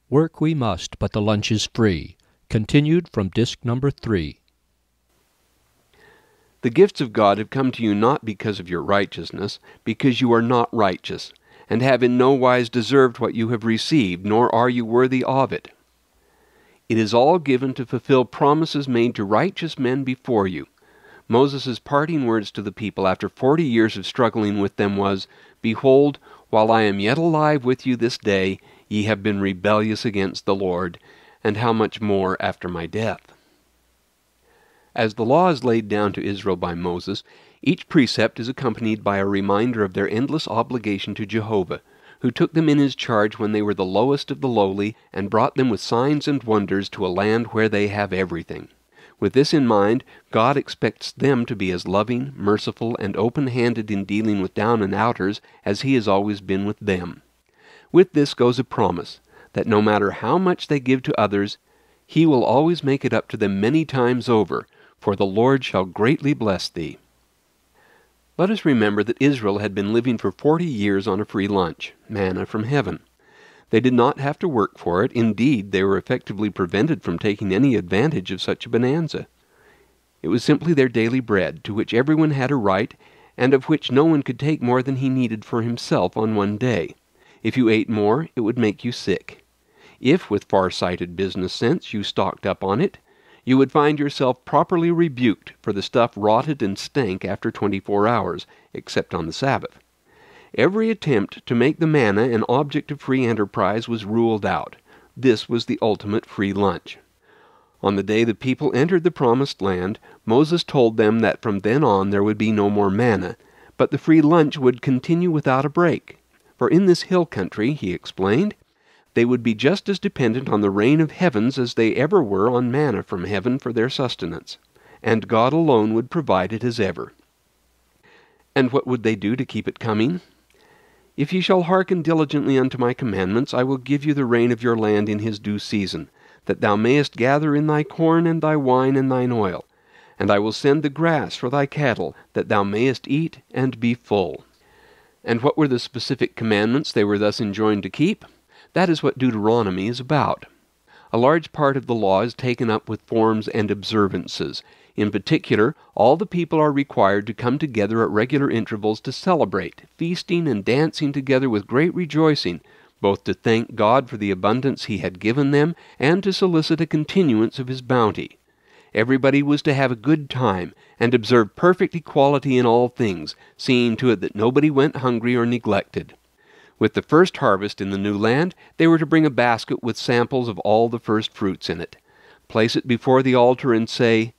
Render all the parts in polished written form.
Work we must, but the lunch is free. Continued from disc number 3. The gifts of God have come to you not because of your righteousness, because you are not righteous, and have in no wise deserved what you have received, nor are you worthy of it. It is all given to fulfill promises made to righteous men before you. Moses' parting words to the people after 40 years of struggling with them was, "Behold, while I am yet alive with you this day, ye have been rebellious against the Lord, and how much more after my death." As the law is laid down to Israel by Moses, each precept is accompanied by a reminder of their endless obligation to Jehovah, who took them in his charge when they were the lowest of the lowly, and brought them with signs and wonders to a land where they have everything. With this in mind, God expects them to be as loving, merciful, and open-handed in dealing with down-and-outers as he has always been with them. With this goes a promise, that no matter how much they give to others, he will always make it up to them many times over, for the Lord shall greatly bless thee. Let us remember that Israel had been living for 40 years on a free lunch, manna from heaven. They did not have to work for it. Indeed, they were effectively prevented from taking any advantage of such a bonanza. It was simply their daily bread, to which everyone had a right, and of which no one could take more than he needed for himself on one day. If you ate more, it would make you sick. If, with far-sighted business sense, you stocked up on it, you would find yourself properly rebuked, for the stuff rotted and stank after 24 hours, except on the Sabbath. Every attempt to make the manna an object of free enterprise was ruled out. This was the ultimate free lunch. On the day the people entered the promised land, Moses told them that from then on there would be no more manna, but the free lunch would continue without a break. For in this hill country, he explained, they would be just as dependent on the rain of heavens as they ever were on manna from heaven for their sustenance, and God alone would provide it as ever. And what would they do to keep it coming? "If ye shall hearken diligently unto my commandments, I will give you the rain of your land in his due season, that thou mayest gather in thy corn and thy wine and thine oil. And I will send the grass for thy cattle, that thou mayest eat and be full." And what were the specific commandments they were thus enjoined to keep? That is what Deuteronomy is about. A large part of the law is taken up with forms and observances. In particular, all the people are required to come together at regular intervals to celebrate, feasting and dancing together with great rejoicing, both to thank God for the abundance he had given them, and to solicit a continuance of his bounty. Everybody was to have a good time, and observe perfect equality in all things, seeing to it that nobody went hungry or neglected. With the first harvest in the new land, they were to bring a basket with samples of all the first fruits in it. Place it before the altar and say,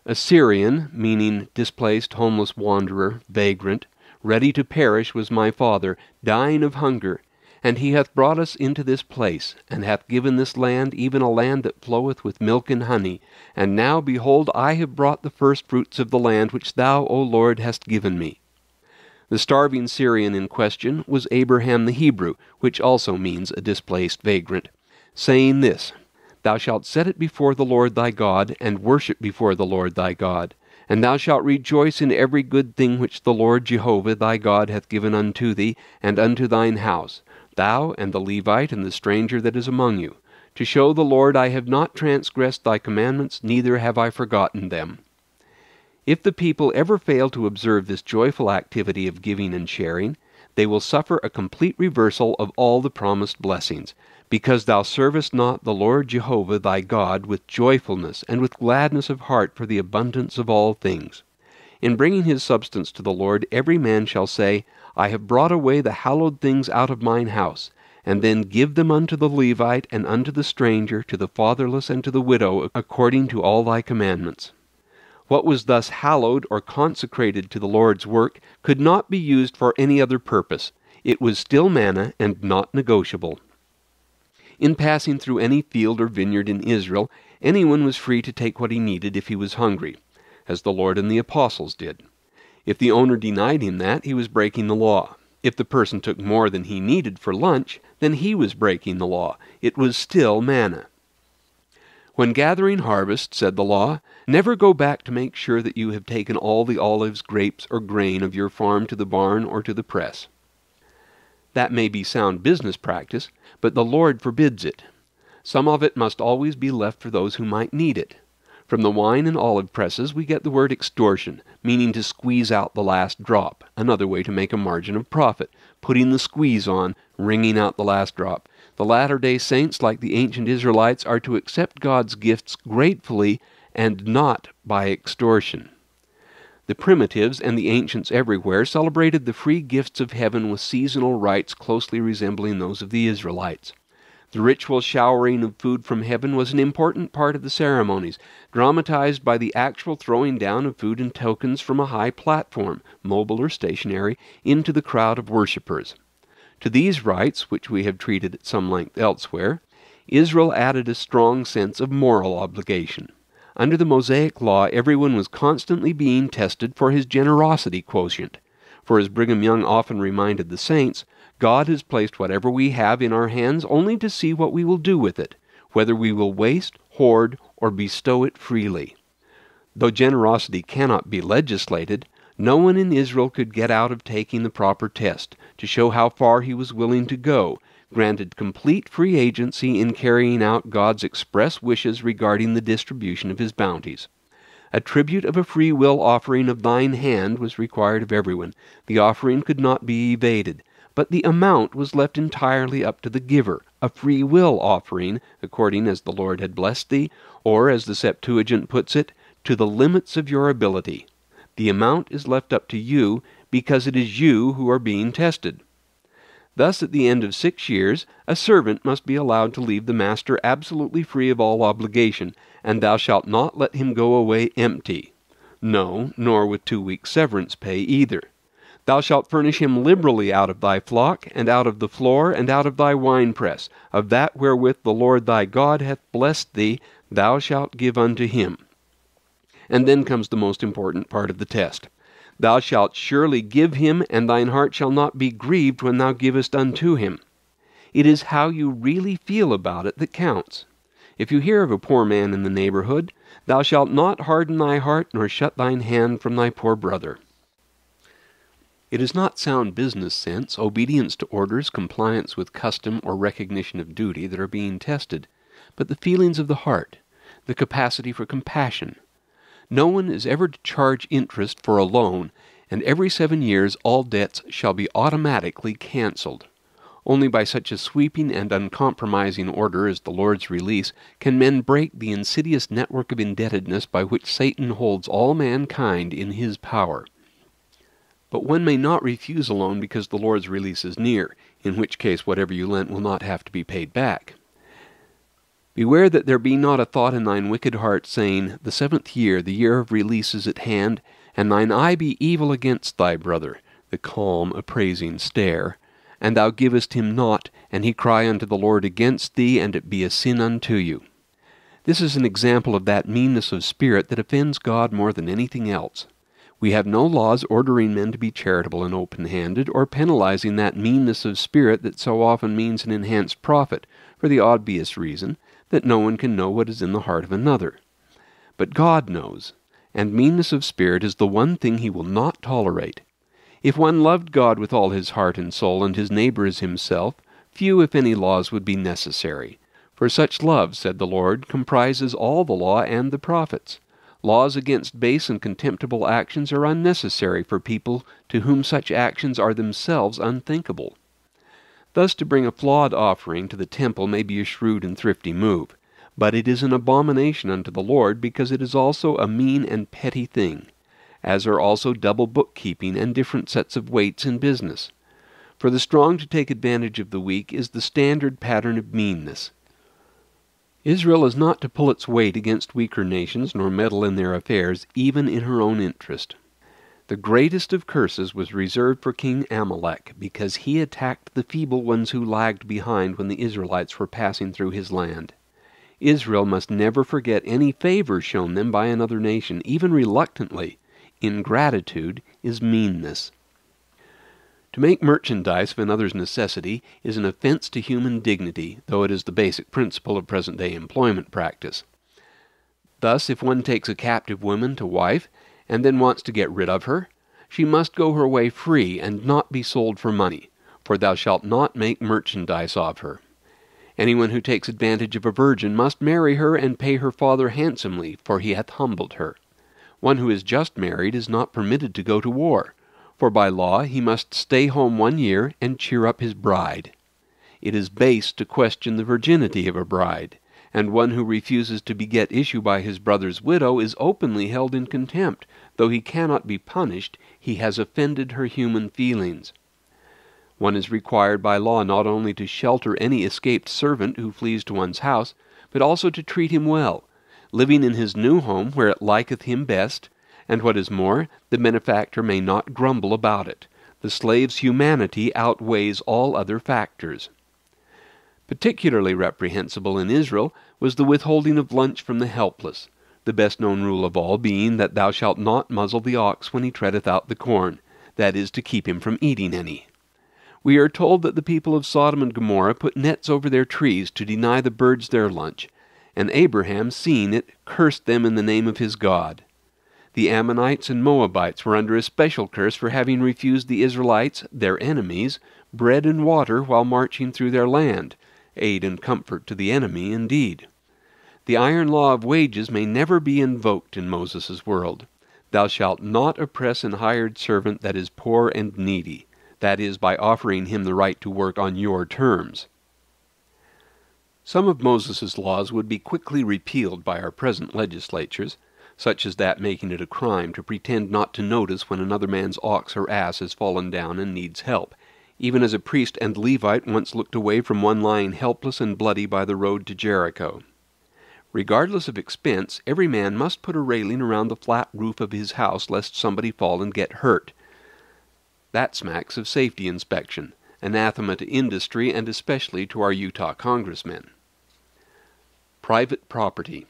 "Assyrian," meaning displaced, homeless wanderer, vagrant, "ready to perish was my father, dying of hunger, and he hath brought us into this place, and hath given this land, even a land that floweth with milk and honey. And now, behold, I have brought the first fruits of the land which thou, O Lord, hast given me." The starving Syrian in question was Abraham the Hebrew, which also means a displaced vagrant, saying this, "Thou shalt set it before the Lord thy God, and worship before the Lord thy God. And thou shalt rejoice in every good thing which the Lord Jehovah thy God hath given unto thee, and unto thine house, thou and the Levite and the stranger that is among you, to show the Lord I have not transgressed thy commandments, neither have I forgotten them." If the people ever fail to observe this joyful activity of giving and sharing, they will suffer a complete reversal of all the promised blessings, because thou servest not the Lord Jehovah thy God with joyfulness and with gladness of heart for the abundance of all things. In bringing his substance to the Lord, every man shall say, "I have brought away the hallowed things out of mine house," and then give them unto the Levite and unto the stranger, to the fatherless and to the widow, according to all thy commandments. What was thus hallowed or consecrated to the Lord's work could not be used for any other purpose. It was still manna and not negotiable. In passing through any field or vineyard in Israel, anyone was free to take what he needed if he was hungry, as the Lord and the apostles did. If the owner denied him that, he was breaking the law. If the person took more than he needed for lunch, then he was breaking the law. It was still manna. When gathering harvest, said the law, never go back to make sure that you have taken all the olives, grapes, or grain of your farm to the barn or to the press. That may be sound business practice, but the Lord forbids it. Some of it must always be left for those who might need it. From the wine and olive presses we get the word extortion, meaning to squeeze out the last drop, another way to make a margin of profit, putting the squeeze on, wringing out the last drop. The latter-day saints, like the ancient Israelites, are to accept God's gifts gratefully and not by extortion. The primitives and the ancients everywhere celebrated the free gifts of heaven with seasonal rites closely resembling those of the Israelites. The ritual showering of food from heaven was an important part of the ceremonies, dramatized by the actual throwing down of food and tokens from a high platform, mobile or stationary, into the crowd of worshippers. To these rites, which we have treated at some length elsewhere, Israel added a strong sense of moral obligation. Under the Mosaic Law, everyone was constantly being tested for his generosity quotient. For as Brigham Young often reminded the saints, God has placed whatever we have in our hands only to see what we will do with it, whether we will waste, hoard, or bestow it freely. Though generosity cannot be legislated, no one in Israel could get out of taking the proper test to show how far he was willing to go, granted complete free agency in carrying out God's express wishes regarding the distribution of his bounties. A tribute of a free will offering of thine hand was required of everyone. The offering could not be evaded, but the amount was left entirely up to the giver, a free will offering, according as the Lord had blessed thee, or, as the Septuagint puts it, to the limits of your ability. The amount is left up to you, because it is you who are being tested. Thus, at the end of 6 years, a servant must be allowed to leave the master absolutely free of all obligation, and thou shalt not let him go away empty. No, nor with 2 weeks' severance pay either. Thou shalt furnish him liberally out of thy flock, and out of the floor, and out of thy winepress. Of that wherewith the Lord thy God hath blessed thee, thou shalt give unto him. And then comes the most important part of the test. Thou shalt surely give him, and thine heart shall not be grieved when thou givest unto him. It is how you really feel about it that counts. If you hear of a poor man in the neighborhood, thou shalt not harden thy heart, nor shut thine hand from thy poor brother. It is not sound business sense, obedience to orders, compliance with custom, or recognition of duty that are being tested, but the feelings of the heart, the capacity for compassion. No one is ever to charge interest for a loan, and every 7 years all debts shall be automatically cancelled. Only by such a sweeping and uncompromising order as the Lord's release can men break the insidious network of indebtedness by which Satan holds all mankind in his power. But one may not refuse a loan because the Lord's release is near, in which case whatever you lent will not have to be paid back. Beware that there be not a thought in thine wicked heart, saying, The 7th year, the year of release, is at hand, and thine eye be evil against thy brother, the calm, appraising stare, and thou givest him not, and he cry unto the Lord against thee, and it be a sin unto you. This is an example of that meanness of spirit that offends God more than anything else. We have no laws ordering men to be charitable and open-handed, or penalizing that meanness of spirit that so often means an enhanced profit, for the obvious reason that no one can know what is in the heart of another. But God knows, and meanness of spirit is the one thing he will not tolerate. If one loved God with all his heart and soul, and his neighbor as himself, few, if any, laws would be necessary. For such love, said the Lord, comprises all the law and the prophets. Laws against base and contemptible actions are unnecessary for people to whom such actions are themselves unthinkable. Thus to bring a flawed offering to the temple may be a shrewd and thrifty move, but it is an abomination unto the Lord, because it is also a mean and petty thing, as are also double bookkeeping and different sets of weights in business. For the strong to take advantage of the weak is the standard pattern of meanness. Israel is not to pull its weight against weaker nations, nor meddle in their affairs, even in her own interest. The greatest of curses was reserved for King Amalek, because he attacked the feeble ones who lagged behind when the Israelites were passing through his land. Israel must never forget any favor shown them by another nation, even reluctantly. Ingratitude is meanness. To make merchandise of another's necessity is an offense to human dignity, though it is the basic principle of present-day employment practice. Thus, if one takes a captive woman to wife, and then wants to get rid of her, she must go her way free and not be sold for money, for thou shalt not make merchandise of her. Anyone who takes advantage of a virgin must marry her and pay her father handsomely, for he hath humbled her. One who is just married is not permitted to go to war, for by law he must stay home 1 year and cheer up his bride. It is base to question the virginity of a bride, and one who refuses to beget issue by his brother's widow is openly held in contempt. Though he cannot be punished, he has offended her human feelings. One is required by law not only to shelter any escaped servant who flees to one's house, but also to treat him well, living in his new home where it liketh him best, and what is more, the benefactor may not grumble about it. The slave's humanity outweighs all other factors. Particularly reprehensible in Israel was the withholding of lunch from the helpless, the best-known rule of all being that thou shalt not muzzle the ox when he treadeth out the corn, that is, to keep him from eating any. We are told that the people of Sodom and Gomorrah put nets over their trees to deny the birds their lunch, and Abraham, seeing it, cursed them in the name of his God. The Ammonites and Moabites were under a special curse for having refused the Israelites, their enemies, bread and water while marching through their land, aid and comfort to the enemy indeed. The iron law of wages may never be invoked in Moses' world. Thou shalt not oppress an hired servant that is poor and needy, that is, by offering him the right to work on your terms. Some of Moses' laws would be quickly repealed by our present legislatures, such as that making it a crime to pretend not to notice when another man's ox or ass has fallen down and needs help, even as a priest and Levite once looked away from one lying helpless and bloody by the road to Jericho. Regardless of expense, every man must put a railing around the flat roof of his house lest somebody fall and get hurt. That smacks of safety inspection, anathema to industry and especially to our Utah congressmen. Private property.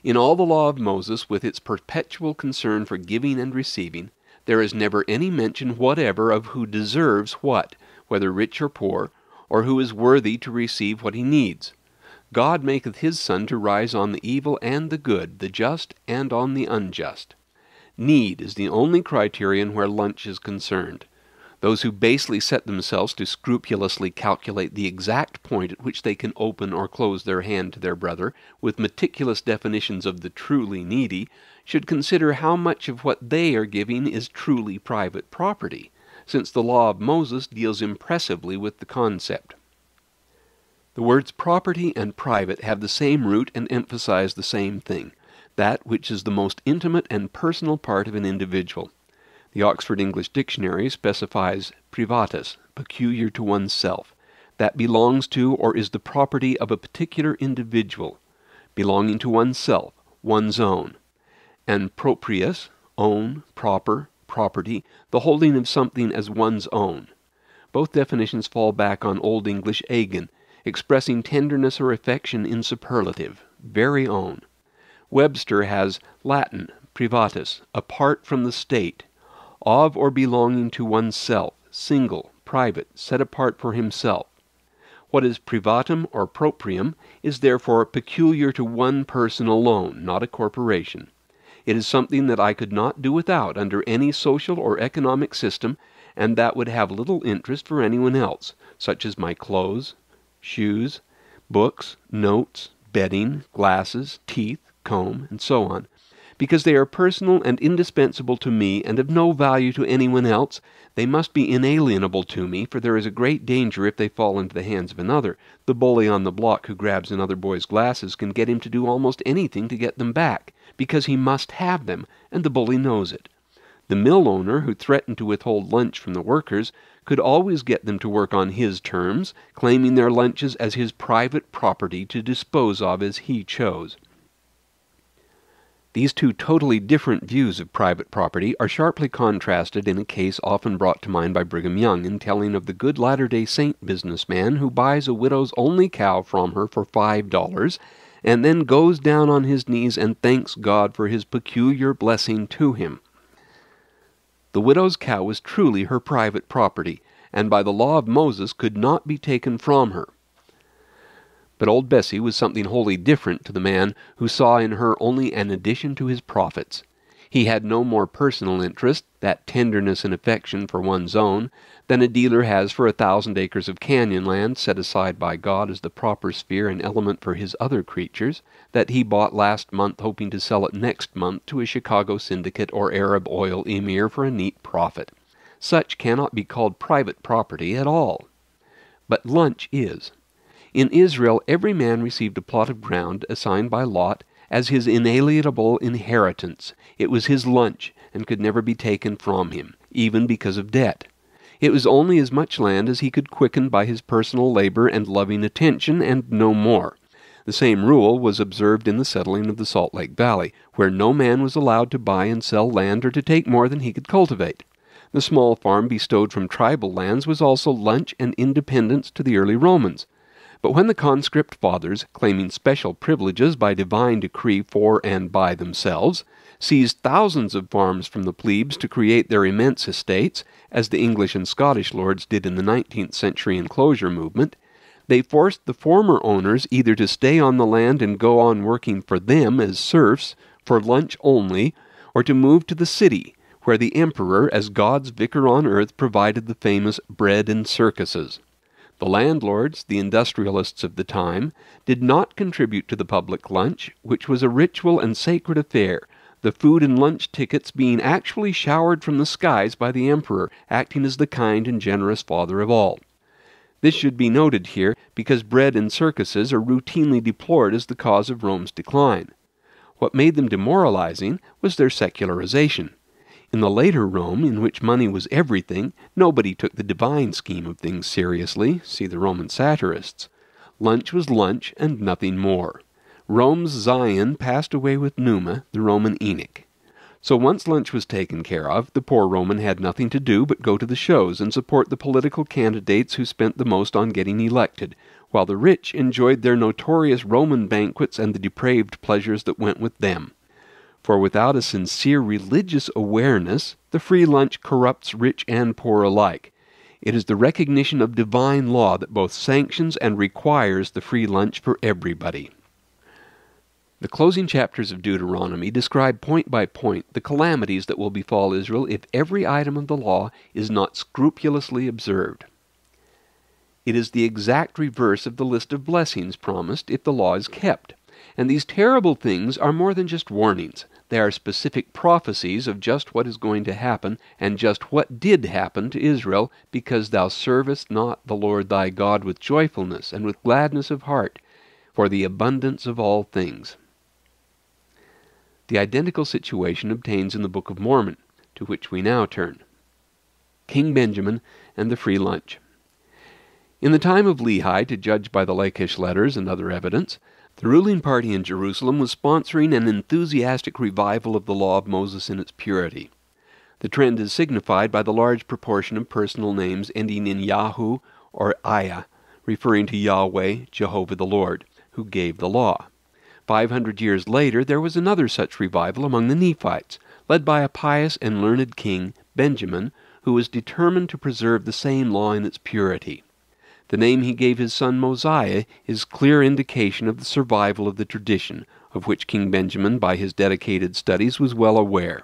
In all the law of Moses, with its perpetual concern for giving and receiving, there is never any mention whatever of who deserves what, whether rich or poor, or who is worthy to receive what he needs. God maketh his sun to rise on the evil and the good, the just and on the unjust. Need is the only criterion where lunch is concerned. Those who basely set themselves to scrupulously calculate the exact point at which they can open or close their hand to their brother, with meticulous definitions of the truly needy, should consider how much of what they are giving is truly private property, since the law of Moses deals impressively with the concept. The words property and private have the same root and emphasize the same thing, that which is the most intimate and personal part of an individual. The Oxford English Dictionary specifies privatus, peculiar to oneself, that belongs to or is the property of a particular individual, belonging to oneself, one's own, and proprius, own, proper, property, the holding of something as one's own. Both definitions fall back on Old English eigen, expressing tenderness or affection in superlative, very own. Webster has Latin, privatus, apart from the state, of or belonging to oneself, single, private, set apart for himself. What is privatum or proprium is therefore peculiar to one person alone, not a corporation. It is something that I could not do without under any social or economic system, and that would have little interest for anyone else, such as my clothes, shoes, books, notes, bedding, glasses, teeth, comb, and so on. Because they are personal and indispensable to me and of no value to anyone else, they must be inalienable to me, for there is a great danger if they fall into the hands of another. The bully on the block who grabs another boy's glasses can get him to do almost anything to get them back, because he must have them, and the bully knows it. The mill owner who threatened to withhold lunch from the workers could always get them to work on his terms, claiming their lunches as his private property to dispose of as he chose. These two totally different views of private property are sharply contrasted in a case often brought to mind by Brigham Young in telling of the good Latter-day Saint businessman who buys a widow's only cow from her for $5 and then goes down on his knees and thanks God for his peculiar blessing to him. The widow's cow was truly her private property, and by the law of Moses could not be taken from her. But old Bessie was something wholly different to the man who saw in her only an addition to his profits. He had no more personal interest, that tenderness and affection for one's own, than a dealer has for 1,000 acres of canyon land set aside by God as the proper sphere and element for his other creatures, that he bought last month hoping to sell it next month to a Chicago syndicate or Arab oil emir for a neat profit. Such cannot be called private property at all. But lunch is. In Israel, every man received a plot of ground assigned by lot as his inalienable inheritance. It was his lunch, and could never be taken from him, even because of debt. It was only as much land as he could quicken by his personal labor and loving attention, and no more. The same rule was observed in the settling of the Salt Lake Valley, where no man was allowed to buy and sell land or to take more than he could cultivate. The small farm bestowed from tribal lands was also lunch and independence to the early Romans. But when the conscript fathers, claiming special privileges by divine decree for and by themselves, seized thousands of farms from the plebes to create their immense estates, as the English and Scottish lords did in the 19th century enclosure movement, they forced the former owners either to stay on the land and go on working for them as serfs, for lunch only, or to move to the city, where the emperor, as God's vicar on earth, provided the famous bread and circuses. The landlords, the industrialists of the time, did not contribute to the public lunch, which was a ritual and sacred affair, the food and lunch tickets being actually showered from the skies by the emperor, acting as the kind and generous father of all. This should be noted here, because bread and circuses are routinely deplored as the cause of Rome's decline. What made them demoralizing was their secularization. In the later Rome, in which money was everything, nobody took the divine scheme of things seriously, see the Roman satirists. Lunch was lunch and nothing more. Rome's Zion passed away with Numa, the Roman Enoch. So once lunch was taken care of, the poor Roman had nothing to do but go to the shows and support the political candidates who spent the most on getting elected, while the rich enjoyed their notorious Roman banquets and the depraved pleasures that went with them. For without a sincere religious awareness, the free lunch corrupts rich and poor alike. It is the recognition of divine law that both sanctions and requires the free lunch for everybody. The closing chapters of Deuteronomy describe point by point the calamities that will befall Israel if every item of the law is not scrupulously observed. It is the exact reverse of the list of blessings promised if the law is kept. And these terrible things are more than just warnings. They are specific prophecies of just what is going to happen, and just what did happen to Israel, because thou servest not the Lord thy God with joyfulness and with gladness of heart, for the abundance of all things. The identical situation obtains in the Book of Mormon, to which we now turn. King Benjamin and the free lunch. In the time of Lehi, to judge by the Lachish letters and other evidence, the ruling party in Jerusalem was sponsoring an enthusiastic revival of the law of Moses in its purity. The trend is signified by the large proportion of personal names ending in Yahu or Ayah, referring to Yahweh, Jehovah the Lord, who gave the law. 500 years later, there was another such revival among the Nephites, led by a pious and learned king, Benjamin, who was determined to preserve the same law in its purity. The name he gave his son Mosiah is clear indication of the survival of the tradition, of which King Benjamin, by his dedicated studies, was well aware.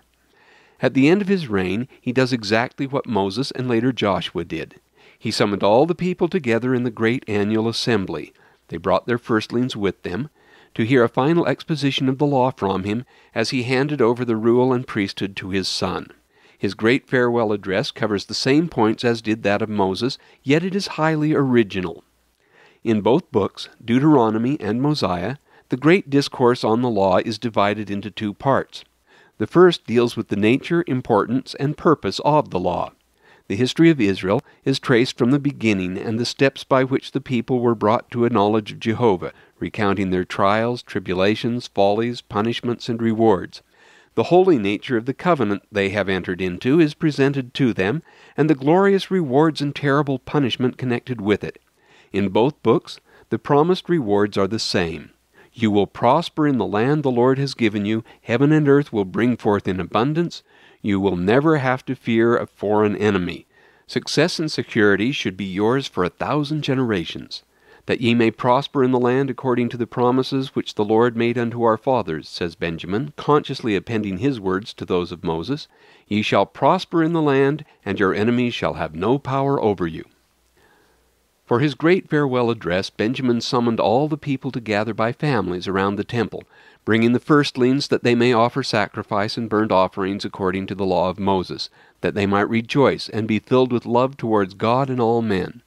At the end of his reign, he does exactly what Moses and later Joshua did. He summoned all the people together in the great annual assembly. They brought their firstlings with them, to hear a final exposition of the law from him, as he handed over the rule and priesthood to his son. His great farewell address covers the same points as did that of Moses, yet it is highly original. In both books, Deuteronomy and Mosiah, the great discourse on the law is divided into two parts. The first deals with the nature, importance, and purpose of the law. The history of Israel is traced from the beginning and the steps by which the people were brought to a knowledge of Jehovah, recounting their trials, tribulations, follies, punishments, and rewards. The holy nature of the covenant they have entered into is presented to them, and the glorious rewards and terrible punishment connected with it. In both books, the promised rewards are the same. You will prosper in the land the Lord has given you. Heaven and earth will bring forth in abundance. You will never have to fear a foreign enemy. Success and security should be yours for 1,000 generations. that ye may prosper in the land according to the promises which the Lord made unto our fathers, says Benjamin, consciously appending his words to those of Moses. Ye shall prosper in the land, and your enemies shall have no power over you. For his great farewell address, Benjamin summoned all the people to gather by families around the temple, bringing the firstlings that they may offer sacrifice and burnt offerings according to the law of Moses, that they might rejoice and be filled with love towards God and all men.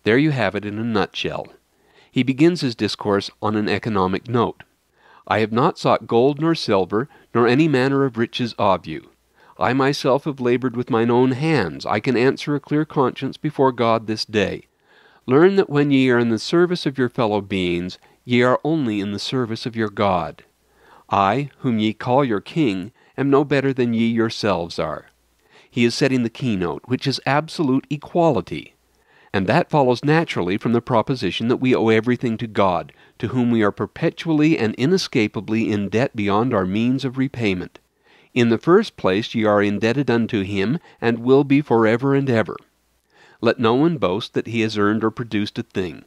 There you have it in a nutshell. He begins his discourse on an economic note. I have not sought gold nor silver, nor any manner of riches of you. I myself have labored with mine own hands. I can answer a clear conscience before God this day. Learn that when ye are in the service of your fellow beings, ye are only in the service of your God. I, whom ye call your king, am no better than ye yourselves are. He is setting the keynote, which is absolute equality. And that follows naturally from the proposition that we owe everything to God, to whom we are perpetually and inescapably in debt beyond our means of repayment. In the first place ye are indebted unto him, and will be forever and ever. Let no one boast that he has earned or produced a thing.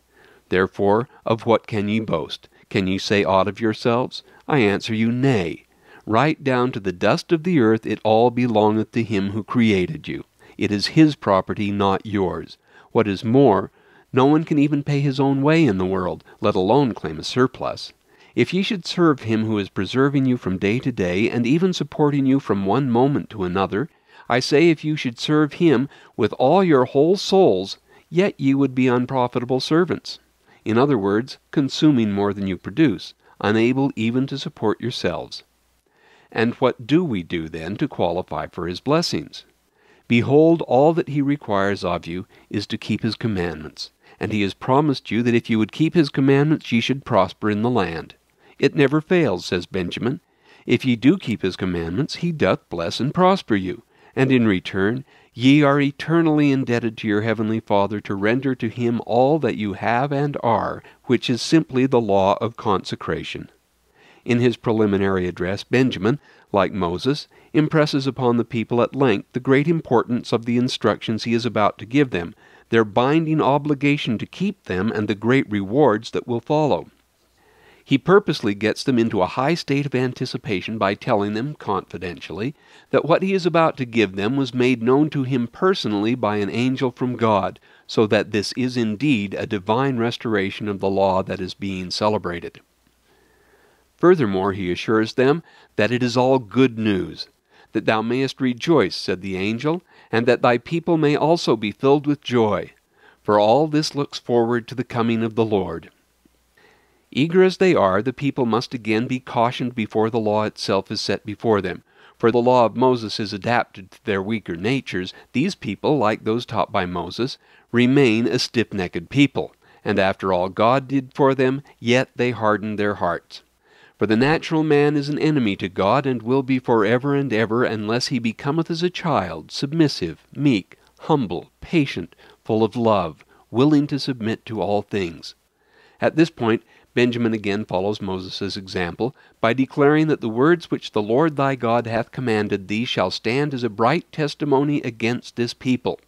Therefore, of what can ye boast? Can ye say aught of yourselves? I answer you, nay. Right down to the dust of the earth it all belongeth to him who created you. It is his property, not yours. What is more, no one can even pay his own way in the world, let alone claim a surplus. If ye should serve him who is preserving you from day to day, and even supporting you from one moment to another, I say if you should serve him with all your whole souls, yet ye would be unprofitable servants. In other words, consuming more than you produce, unable even to support yourselves. And what do we do then to qualify for his blessings? Behold, all that he requires of you is to keep his commandments, and he has promised you that if you would keep his commandments ye should prosper in the land. It never fails, says Benjamin. If ye do keep his commandments, he doth bless and prosper you, and in return ye are eternally indebted to your heavenly Father to render to him all that you have and are, which is simply the law of consecration. In his preliminary address, Benjamin, like Moses, impresses upon the people at length the great importance of the instructions he is about to give them, their binding obligation to keep them, and the great rewards that will follow. He purposely gets them into a high state of anticipation by telling them, confidentially, that what he is about to give them was made known to him personally by an angel from God, so that this is indeed a divine restoration of the law that is being celebrated. Furthermore, he assures them that it is all good news, that thou mayest rejoice, said the angel, and that thy people may also be filled with joy, for all this looks forward to the coming of the Lord. Eager as they are, the people must again be cautioned before the law itself is set before them. For the law of Moses is adapted to their weaker natures. These people, like those taught by Moses, remain a stiff-necked people, and after all God did for them, yet they hardened their hearts. For the natural man is an enemy to God, and will be forever and ever, unless he becometh as a child, submissive, meek, humble, patient, full of love, willing to submit to all things. At this point, Benjamin again follows Moses' example by declaring that the words which the Lord thy God hath commanded thee shall stand as a bright testimony against this people.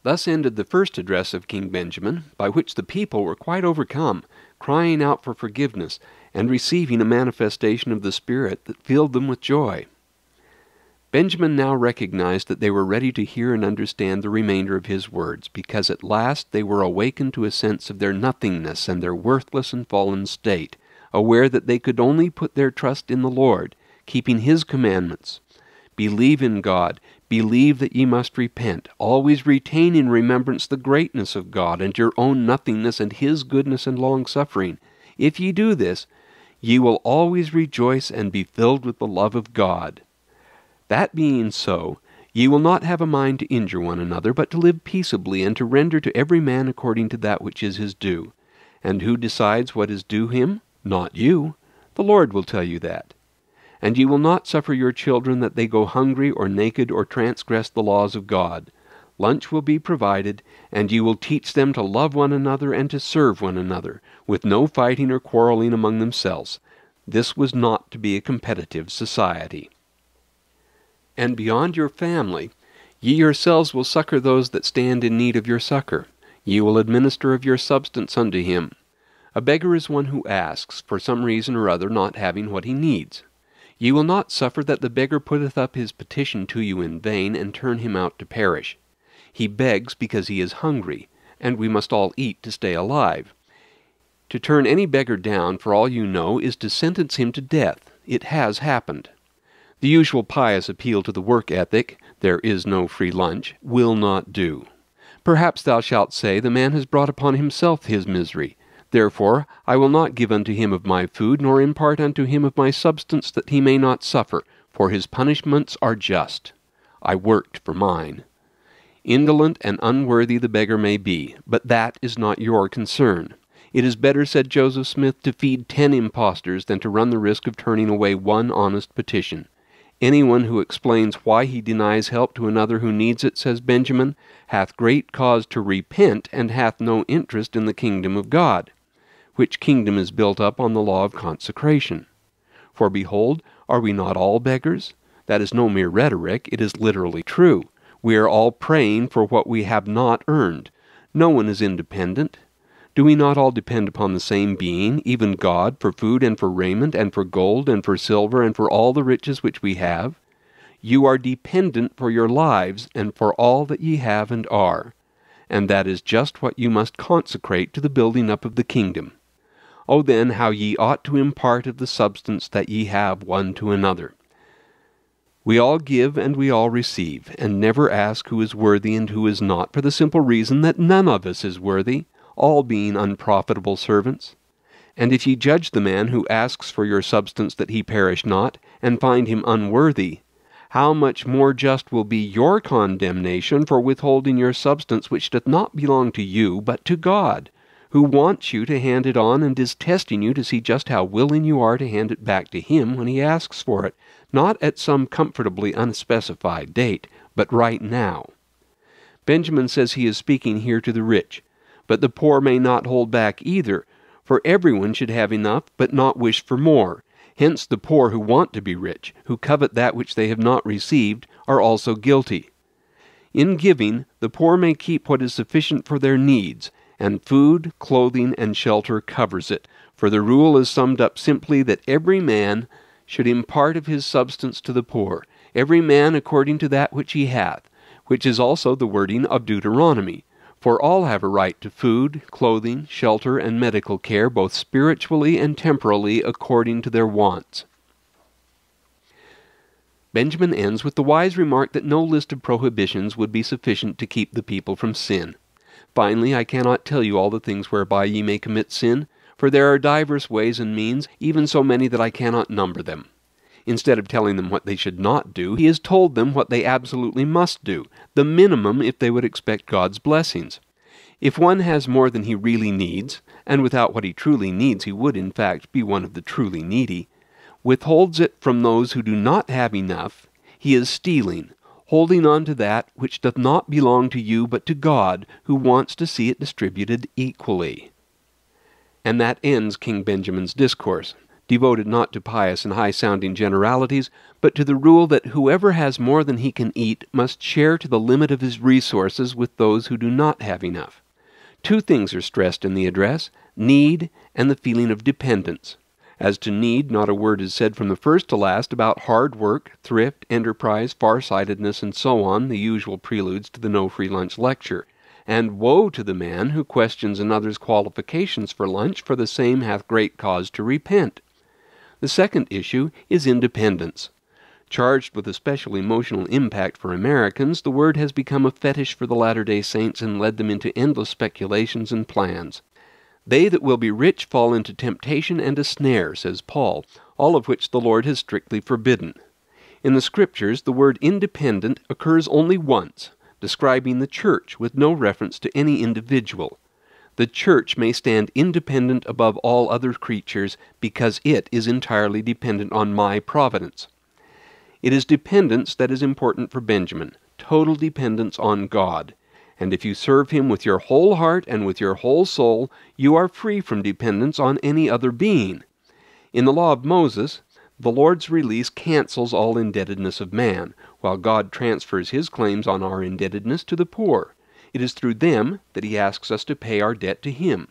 Thus ended the first address of King Benjamin, by which the people were quite overcome, crying out for forgiveness, and receiving a manifestation of the Spirit that filled them with joy. Benjamin now recognized that they were ready to hear and understand the remainder of his words, because at last they were awakened to a sense of their nothingness and their worthless and fallen state, aware that they could only put their trust in the Lord, keeping his commandments. Believe in God, believe that ye must repent, always retain in remembrance the greatness of God and your own nothingness and his goodness and long-suffering. If ye do this, ye will always rejoice and be filled with the love of God. That being so, ye will not have a mind to injure one another, but to live peaceably, and to render to every man according to that which is his due. And who decides what is due him? Not you. The Lord will tell you that. And ye will not suffer your children that they go hungry or naked or transgress the laws of God. Lunch will be provided, and ye will teach them to love one another and to serve one another, with no fighting or quarreling among themselves. This was not to be a competitive society. And beyond your family, ye yourselves will succor those that stand in need of your succor. Ye will administer of your substance unto him. A beggar is one who asks, for some reason or other not having what he needs. Ye will not suffer that the beggar putteth up his petition to you in vain, and turn him out to perish. He begs because he is hungry, and we must all eat to stay alive. To turn any beggar down, for all you know, is to sentence him to death. It has happened. The usual pious appeal to the work ethic, there is no free lunch, will not do. Perhaps thou shalt say, the man has brought upon himself his misery. Therefore I will not give unto him of my food, nor impart unto him of my substance, that he may not suffer, for his punishments are just. I worked for mine. Indolent and unworthy the beggar may be, but that is not your concern. It is better, said Joseph Smith, to feed 10 impostors than to run the risk of turning away one honest petition. Anyone who explains why he denies help to another who needs it, says Benjamin, hath great cause to repent, and hath no interest in the kingdom of God, which kingdom is built up on the law of consecration. For behold, are we not all beggars? That is no mere rhetoric, it is literally true. We are all praying for what we have not earned. No one is independent. Do we not all depend upon the same being, even God, for food and for raiment, and for gold and for silver, and for all the riches which we have? You are dependent for your lives, and for all that ye have and are. And that is just what you must consecrate to the building up of the kingdom. O then, how ye ought to impart of the substance that ye have one to another. We all give and we all receive, and never ask who is worthy and who is not, for the simple reason that none of us is worthy, all being unprofitable servants. And if ye judge the man who asks for your substance that he perish not, and find him unworthy, how much more just will be your condemnation for withholding your substance, which doth not belong to you, but to God, who wants you to hand it on, and is testing you to see just how willing you are to hand it back to him when he asks for it, not at some comfortably unspecified date, but right now. Benjamin says he is speaking here to the rich, but the poor may not hold back either, for everyone should have enough, but not wish for more. Hence the poor who want to be rich, who covet that which they have not received, are also guilty. In giving, the poor may keep what is sufficient for their needs, and food, clothing, and shelter covers it, for the rule is summed up simply that every man should impart of his substance to the poor, every man according to that which he hath, which is also the wording of Deuteronomy. For all have a right to food, clothing, shelter, and medical care, both spiritually and temporally, according to their wants. Benjamin ends with the wise remark that no list of prohibitions would be sufficient to keep the people from sin. Finally, I cannot tell you all the things whereby ye may commit sin, for there are divers ways and means, even so many that I cannot number them. Instead of telling them what they should not do, he has told them what they absolutely must do, the minimum if they would expect God's blessings. If one has more than he really needs, and without what he truly needs he would in fact be one of the truly needy, withholds it from those who do not have enough, he is stealing, holding on to that which doth not belong to you but to God, who wants to see it distributed equally. And that ends King Benjamin's discourse, devoted not to pious and high-sounding generalities, but to the rule that whoever has more than he can eat must share to the limit of his resources with those who do not have enough. 2 things are stressed in the address, need and the feeling of dependence. As to need, not a word is said from the first to last about hard work, thrift, enterprise, farsightedness, and so on, the usual preludes to the No Free Lunch lecture. And woe to the man who questions another's qualifications for lunch, for the same hath great cause to repent. The second issue is independence. Charged with a special emotional impact for Americans, the word has become a fetish for the Latter-day Saints and led them into endless speculations and plans. They that will be rich fall into temptation and a snare, says Paul, all of which the Lord has strictly forbidden. In the Scriptures, the word independent occurs only once, describing the church with no reference to any individual. The church may stand independent above all other creatures because it is entirely dependent on my providence. It is dependence that is important for Benjamin, total dependence on God. And if you serve him with your whole heart and with your whole soul, you are free from dependence on any other being. In the law of Moses, the Lord's release cancels all indebtedness of man, while God transfers his claims on our indebtedness to the poor. It is through them that he asks us to pay our debt to him.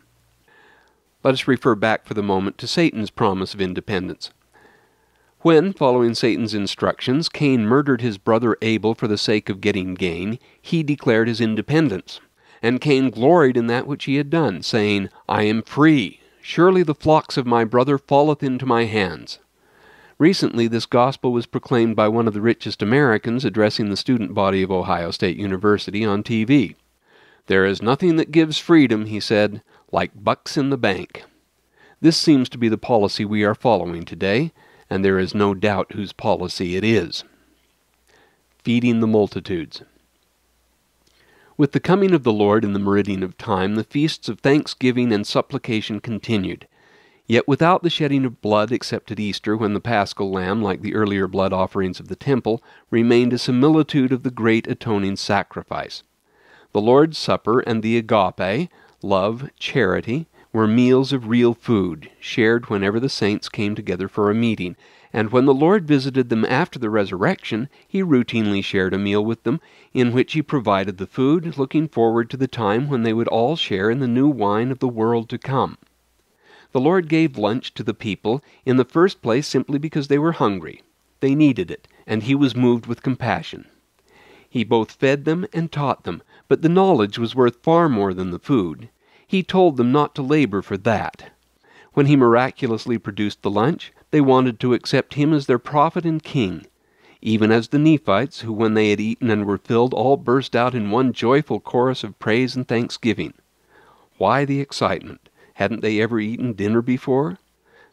Let us refer back for the moment to Satan's promise of independence. When, following Satan's instructions, Cain murdered his brother Abel for the sake of getting gain, he declared his independence. And Cain gloried in that which he had done, saying, "I am free. Surely the flocks of my brother falleth into my hands." Recently, this gospel was proclaimed by one of the richest Americans addressing the student body of Ohio State University on TV. "There is nothing that gives freedom," he said, "like bucks in the bank." This seems to be the policy we are following today, and there is no doubt whose policy it is. Feeding the multitudes. With the coming of the Lord in the meridian of time, the feasts of thanksgiving and supplication continued. Yet without the shedding of blood, except at Easter, when the paschal lamb, like the earlier blood offerings of the temple, remained a similitude of the great atoning sacrifice. The Lord's Supper and the agape, love, charity, were meals of real food, shared whenever the saints came together for a meeting, and when the Lord visited them after the resurrection, he routinely shared a meal with them, in which he provided the food, looking forward to the time when they would all share in the new wine of the world to come. The Lord gave lunch to the people, in the first place simply because they were hungry. They needed it, and he was moved with compassion. He both fed them and taught them, but the knowledge was worth far more than the food. He told them not to labor for that. When he miraculously produced the lunch, they wanted to accept him as their prophet and king, even as the Nephites, who when they had eaten and were filled, all burst out in one joyful chorus of praise and thanksgiving. Why the excitement? Hadn't they ever eaten dinner before?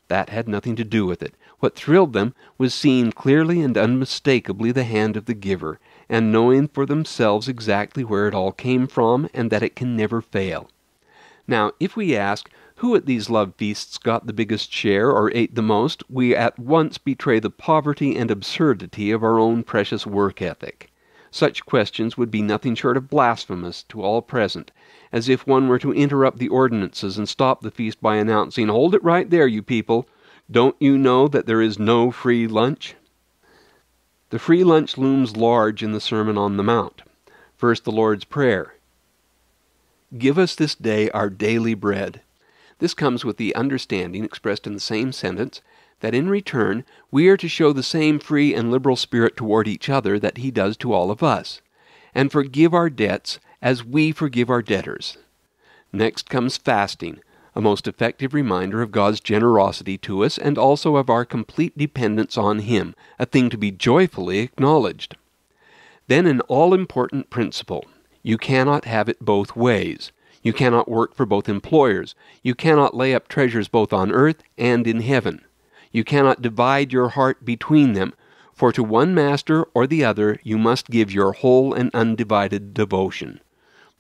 That had nothing to do with it. What thrilled them was seeing clearly and unmistakably the hand of the giver, and knowing for themselves exactly where it all came from, and that it can never fail. Now, if we ask, who at these love feasts got the biggest share or ate the most, we at once betray the poverty and absurdity of our own precious work ethic. Such questions would be nothing short of blasphemous to all present, as if one were to interrupt the ordinances and stop the feast by announcing, "Hold it right there, you people. Don't you know that there is no free lunch?" The free lunch looms large in the Sermon on the Mount. First, the Lord's Prayer. "Give us this day our daily bread." This comes with the understanding, expressed in the same sentence, that in return we are to show the same free and liberal spirit toward each other that he does to all of us, and forgive our debts as we forgive our debtors. Next comes fasting, a most effective reminder of God's generosity to us and also of our complete dependence on him, a thing to be joyfully acknowledged. Then an all-important principle: you cannot have it both ways. You cannot work for both employers. You cannot lay up treasures both on earth and in heaven. You cannot divide your heart between them, for to one master or the other you must give your whole and undivided devotion.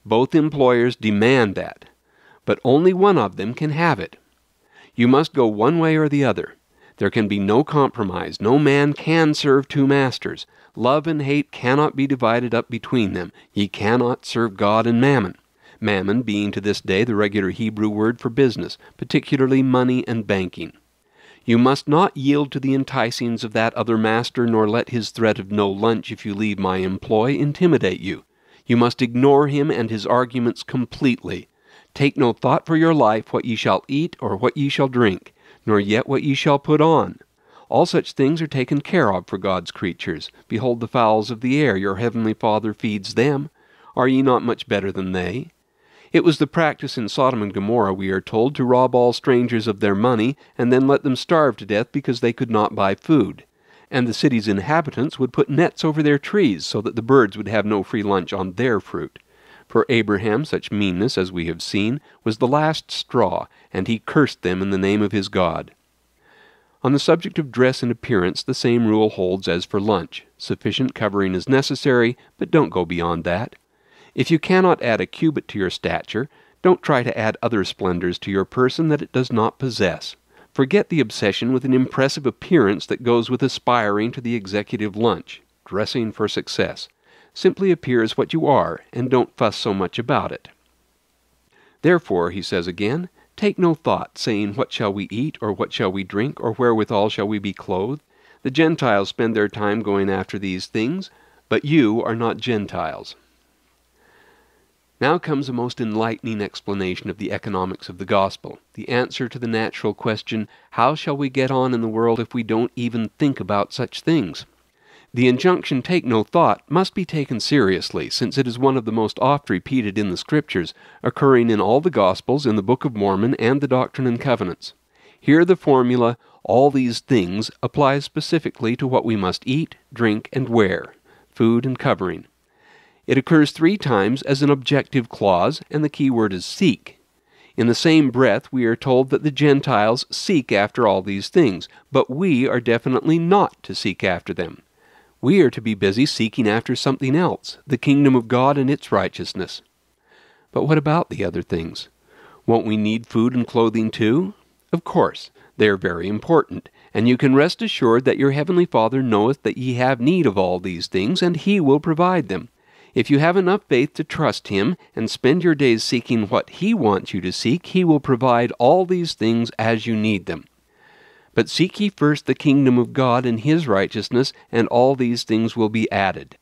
Both employers demand that, but only one of them can have it. You must go one way or the other. There can be no compromise. No man can serve two masters. Love and hate cannot be divided up between them. Ye cannot serve God and mammon. Mammon being to this day the regular Hebrew word for business, particularly money and banking. You must not yield to the enticings of that other master, nor let his threat of no lunch if you leave my employ intimidate you. You must ignore him and his arguments completely. Take no thought for your life, what ye shall eat or what ye shall drink, nor yet what ye shall put on. All such things are taken care of for God's creatures. Behold the fowls of the air, your heavenly Father feeds them. Are ye not much better than they? It was the practice in Sodom and Gomorrah, we are told, to rob all strangers of their money, and then let them starve to death because they could not buy food. And the city's inhabitants would put nets over their trees, so that the birds would have no free lunch on their fruit. For Abraham, such meanness, as we have seen, was the last straw, and he cursed them in the name of his God. On the subject of dress and appearance, the same rule holds as for lunch. Sufficient covering is necessary, but don't go beyond that. If you cannot add a cubit to your stature, don't try to add other splendors to your person that it does not possess. Forget the obsession with an impressive appearance that goes with aspiring to the executive lunch, dressing for success. Simply appear as what you are, and don't fuss so much about it. Therefore, he says again, take no thought, saying, what shall we eat, or what shall we drink, or wherewithal shall we be clothed? The Gentiles spend their time going after these things, but you are not Gentiles. Now comes a most enlightening explanation of the economics of the gospel, the answer to the natural question, how shall we get on in the world if we don't even think about such things? The injunction, take no thought, must be taken seriously, since it is one of the most oft repeated in the Scriptures, occurring in all the Gospels, in the Book of Mormon, and the Doctrine and Covenants. Here the formula, all these things, applies specifically to what we must eat, drink, and wear, food and covering. It occurs 3 times as an objective clause, and the key word is seek. In the same breath, we are told that the Gentiles seek after all these things, but we are definitely not to seek after them. We are to be busy seeking after something else, the kingdom of God and its righteousness. But what about the other things? Won't we need food and clothing too? Of course, they are very important, and you can rest assured that your heavenly Father knoweth that ye have need of all these things, and He will provide them. If you have enough faith to trust Him, and spend your days seeking what He wants you to seek, He will provide all these things as you need them. But seek ye first the kingdom of God and His righteousness, and all these things will be added.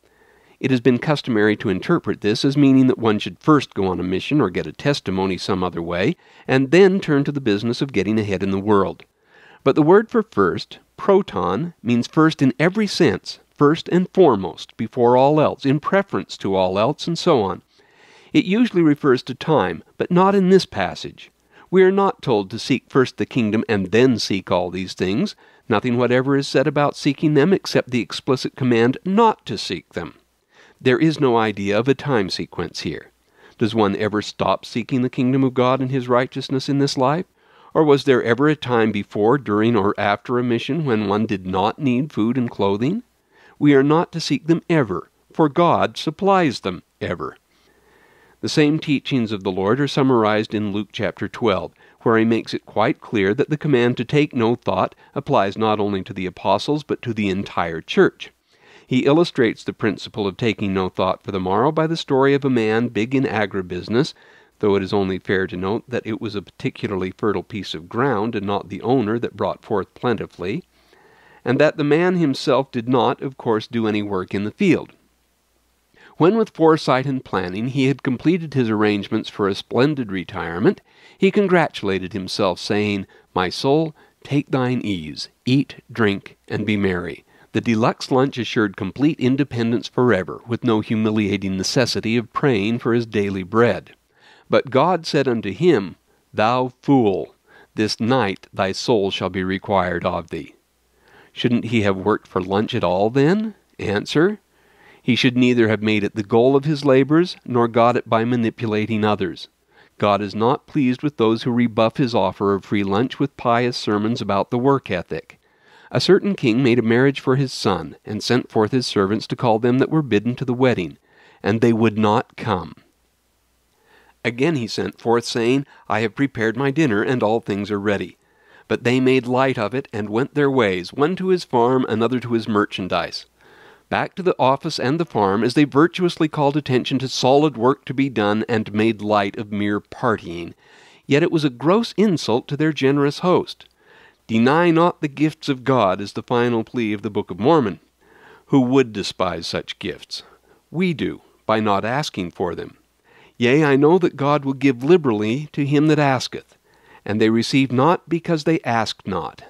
It has been customary to interpret this as meaning that one should first go on a mission or get a testimony some other way, and then turn to the business of getting ahead in the world. But the word for first, proton, means first in every sense, first and foremost, before all else, in preference to all else, and so on. It usually refers to time, but not in this passage. We are not told to seek first the kingdom and then seek all these things. Nothing whatever is said about seeking them except the explicit command not to seek them. There is no idea of a time sequence here. Does one ever stop seeking the kingdom of God and His righteousness in this life? Or was there ever a time before, during, or after a mission when one did not need food and clothing? We are not to seek them ever, for God supplies them ever. The same teachings of the Lord are summarized in Luke chapter 12, where He makes it quite clear that the command to take no thought applies not only to the apostles, but to the entire church. He illustrates the principle of taking no thought for the morrow by the story of a man big in agribusiness, though it is only fair to note that it was a particularly fertile piece of ground and not the owner that brought forth plentifully, and that the man himself did not, of course, do any work in the field. When with foresight and planning he had completed his arrangements for a splendid retirement, he congratulated himself, saying, "My soul, take thine ease, eat, drink, and be merry." The deluxe lunch assured complete independence forever, with no humiliating necessity of praying for his daily bread. But God said unto him, "Thou fool, this night thy soul shall be required of thee." Shouldn't he have worked for lunch at all then? Answer: he should neither have made it the goal of his labors, nor got it by manipulating others. God is not pleased with those who rebuff His offer of free lunch with pious sermons about the work ethic. A certain king made a marriage for his son, and sent forth his servants to call them that were bidden to the wedding, and they would not come. Again he sent forth, saying, I have prepared my dinner, and all things are ready. But they made light of it, and went their ways, one to his farm, another to his merchandise. Back to the office and the farm, as they virtuously called attention to solid work to be done, and made light of mere partying. Yet it was a gross insult to their generous host. Deny not the gifts of God is the final plea of the Book of Mormon. Who would despise such gifts? We do, by not asking for them. Yea, I know that God will give liberally to him that asketh, and they receive not because they ask not.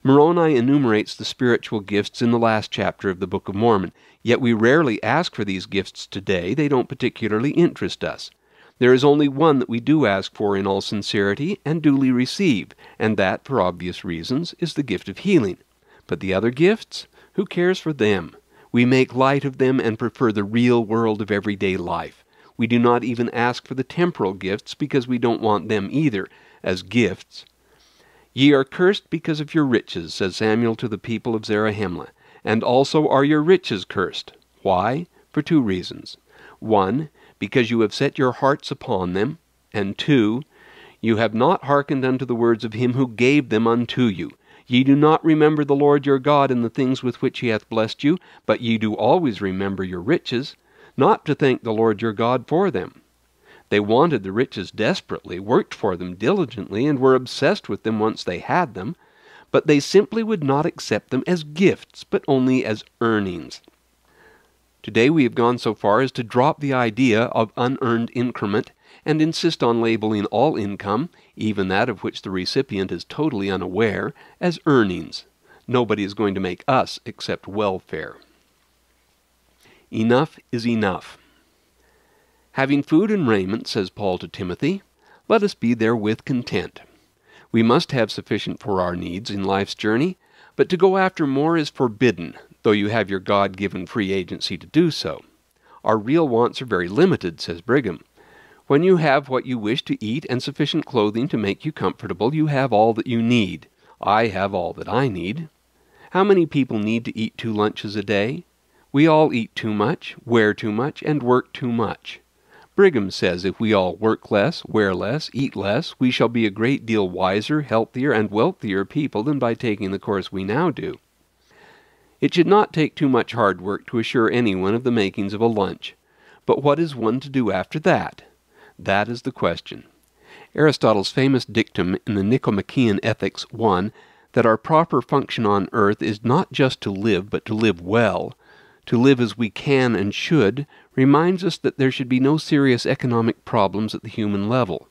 Moroni enumerates the spiritual gifts in the last chapter of the Book of Mormon, yet we rarely ask for these gifts today. They don't particularly interest us. There is only one that we do ask for in all sincerity and duly receive, and that, for obvious reasons, is the gift of healing. But the other gifts? Who cares for them? We make light of them and prefer the real world of everyday life. We do not even ask for the temporal gifts because we don't want them either, as gifts. Ye are cursed because of your riches, says Samuel to the people of Zarahemla, and also are your riches cursed. Why? For 2 reasons. 1, because you have set your hearts upon them, and 2, you have not hearkened unto the words of him who gave them unto you. Ye do not remember the Lord your God in the things with which he hath blessed you, but ye do always remember your riches, not to thank the Lord your God for them. They wanted the riches desperately, worked for them diligently, and were obsessed with them once they had them, but they simply would not accept them as gifts, but only as earnings. Today we have gone so far as to drop the idea of unearned increment and insist on labeling all income, even that of which the recipient is totally unaware, as earnings. Nobody is going to make us accept welfare. Enough is enough. Having food and raiment, says Paul to Timothy, let us be therewith content. We must have sufficient for our needs in life's journey, but to go after more is forbidden, though you have your God-given free agency to do so. Our real wants are very limited, says Brigham. When you have what you wish to eat and sufficient clothing to make you comfortable, you have all that you need. I have all that I need. How many people need to eat 2 lunches a day? We all eat too much, wear too much, and work too much. Brigham says if we all work less, wear less, eat less, we shall be a great deal wiser, healthier, and wealthier people than by taking the course we now do. It should not take too much hard work to assure anyone of the makings of a lunch. But what is one to do after that? That is the question. Aristotle's famous dictum in the Nicomachean Ethics 1, that our proper function on earth is not just to live, but to live well, to live as we can and should, reminds us that there should be no serious economic problems at the human level.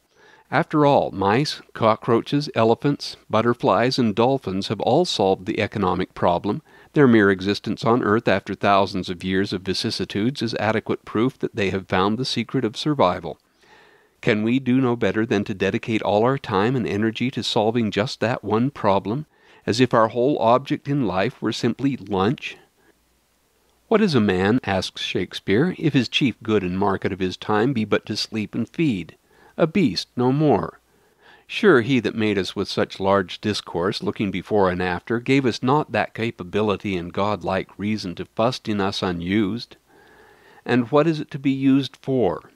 After all, mice, cockroaches, elephants, butterflies, and dolphins have all solved the economic problem. Their mere existence on earth after thousands of years of vicissitudes is adequate proof that they have found the secret of survival. Can we do no better than to dedicate all our time and energy to solving just that one problem, as if our whole object in life were simply lunch? What is a man, asks Shakespeare, if his chief good and market of his time be but to sleep and feed? A beast, no more. Sure, he that made us with such large discourse, looking before and after, gave us not that capability and God-like reason to fuss in us unused. And what is it to be used for?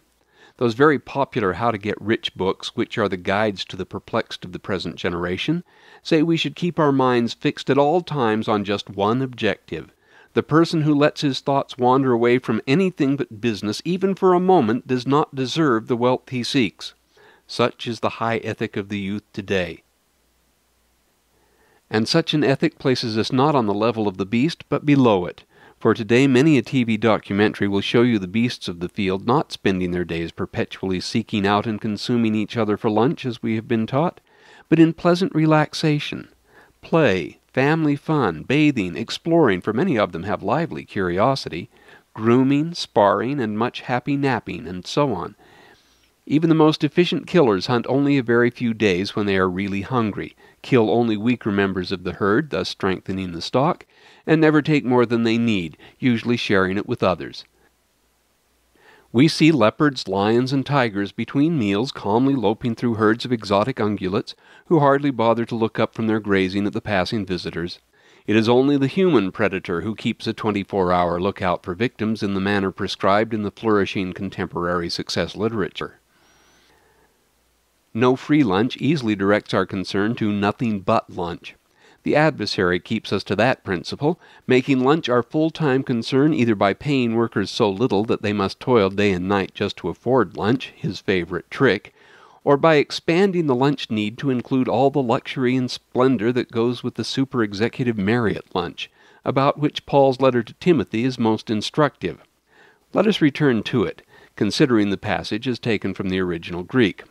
Those very popular how-to-get-rich books, which are the guides to the perplexed of the present generation, say we should keep our minds fixed at all times on just one objective. The person who lets his thoughts wander away from anything but business, even for a moment, does not deserve the wealth he seeks. Such is the high ethic of the youth today. And such an ethic places us not on the level of the beast, but below it. For today many a TV documentary will show you the beasts of the field not spending their days perpetually seeking out and consuming each other for lunch, as we have been taught, but in pleasant relaxation, play, family fun, bathing, exploring, for many of them have lively curiosity, grooming, sparring, and much happy napping, and so on. Even the most efficient killers hunt only a very few days when they are really hungry, kill only weaker members of the herd, thus strengthening the stock, and never take more than they need, usually sharing it with others. We see leopards, lions, and tigers between meals calmly loping through herds of exotic ungulates, who hardly bother to look up from their grazing at the passing visitors. It is only the human predator who keeps a 24-hour lookout for victims in the manner prescribed in the flourishing contemporary success literature. No free lunch easily directs our concern to nothing but lunch. The adversary keeps us to that principle, making lunch our full-time concern either by paying workers so little that they must toil day and night just to afford lunch, his favorite trick, or by expanding the lunch need to include all the luxury and splendor that goes with the super-executive Marriott lunch, about which Paul's letter to Timothy is most instructive. Let us return to it, considering the passage as taken from the original Greek.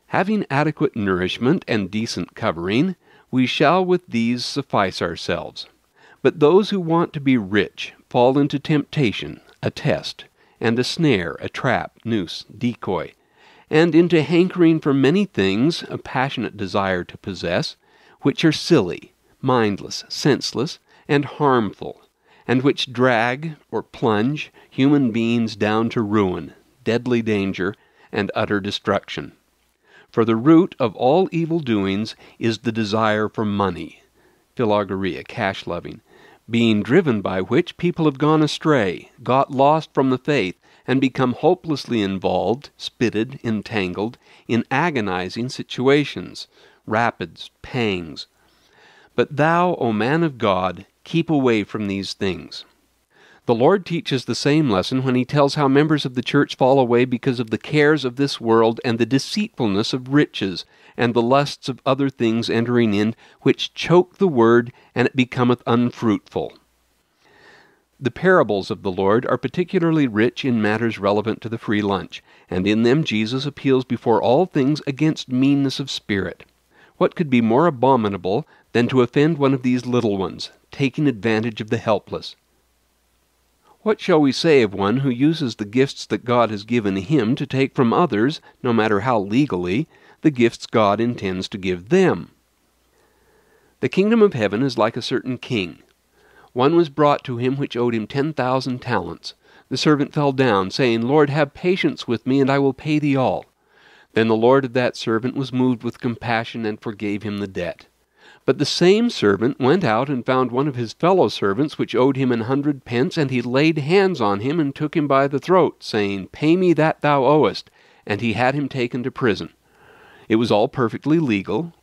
Having adequate nourishment and decent covering, we shall with these suffice ourselves. But those who want to be rich fall into temptation, a test, and a snare, a trap, noose, decoy, and into hankering for many things, a passionate desire to possess, which are silly, mindless, senseless, and harmful, and which drag, or plunge, human beings down to ruin, deadly danger, and utter destruction. For the root of all evil doings is the desire for money, philargouria, cash-loving, being driven by which people have gone astray, got lost from the faith, and become hopelessly involved, spitted, entangled, in agonizing situations, rapids, pangs. But thou, O man of God, keep away from these things. The Lord teaches the same lesson when he tells how members of the church fall away because of the cares of this world and the deceitfulness of riches, and the lusts of other things entering in, which choke the word, and it becometh unfruitful. The parables of the Lord are particularly rich in matters relevant to the free lunch, and in them Jesus appeals before all things against meanness of spirit. What could be more abominable than to offend one of these little ones, taking advantage of the helpless? What shall we say of one who uses the gifts that God has given him to take from others, no matter how legally, the gifts God intends to give them? The kingdom of heaven is like a certain king. One was brought to him which owed him 10,000 talents. The servant fell down, saying, Lord, have patience with me, and I will pay thee all. Then the Lord of that servant was moved with compassion, and forgave him the debt. But the same servant went out and found one of his fellow servants which owed him 100 pence, and he laid hands on him and took him by the throat, saying, Pay me that thou owest. And he had him taken to prison. It was all perfectly legal.